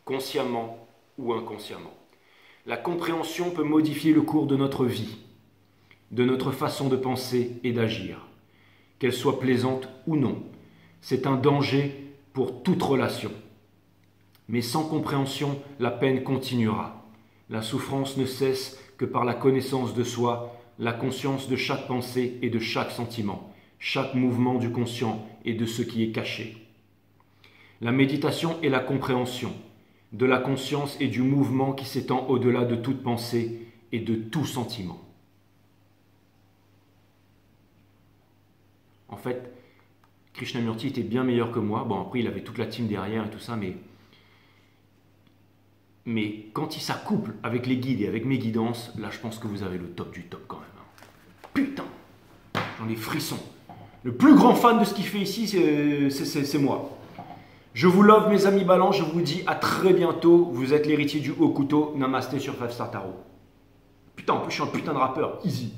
Speaker 1: consciemment ou inconsciemment. La compréhension peut modifier le cours de notre vie, de notre façon de penser et d'agir, qu'elle soit plaisante ou non. C'est un danger pour toute relation. Mais sans compréhension, la peine continuera. La souffrance ne cesse que par la connaissance de soi, la conscience de chaque pensée et de chaque sentiment, chaque mouvement du conscient et de ce qui est caché. La méditation est la compréhension de la conscience et du mouvement qui s'étend au-delà de toute pensée et de tout sentiment. En fait, Krishnamurti était bien meilleur que moi. Bon, après, il avait toute la team derrière et tout ça, mais quand il s'accouple avec les guides et avec mes guidances, là, je pense que vous avez le top du top quand même. Putain, j'en ai frissons. Le plus grand fan de ce qu'il fait ici, c'est moi. Je vous love, mes amis ballants. Je vous dis à très bientôt. Vous êtes l'héritier du haut couteau. Namasté sur 5 Star Tarot. Putain, en plus, je suis un putain de rappeur. Easy.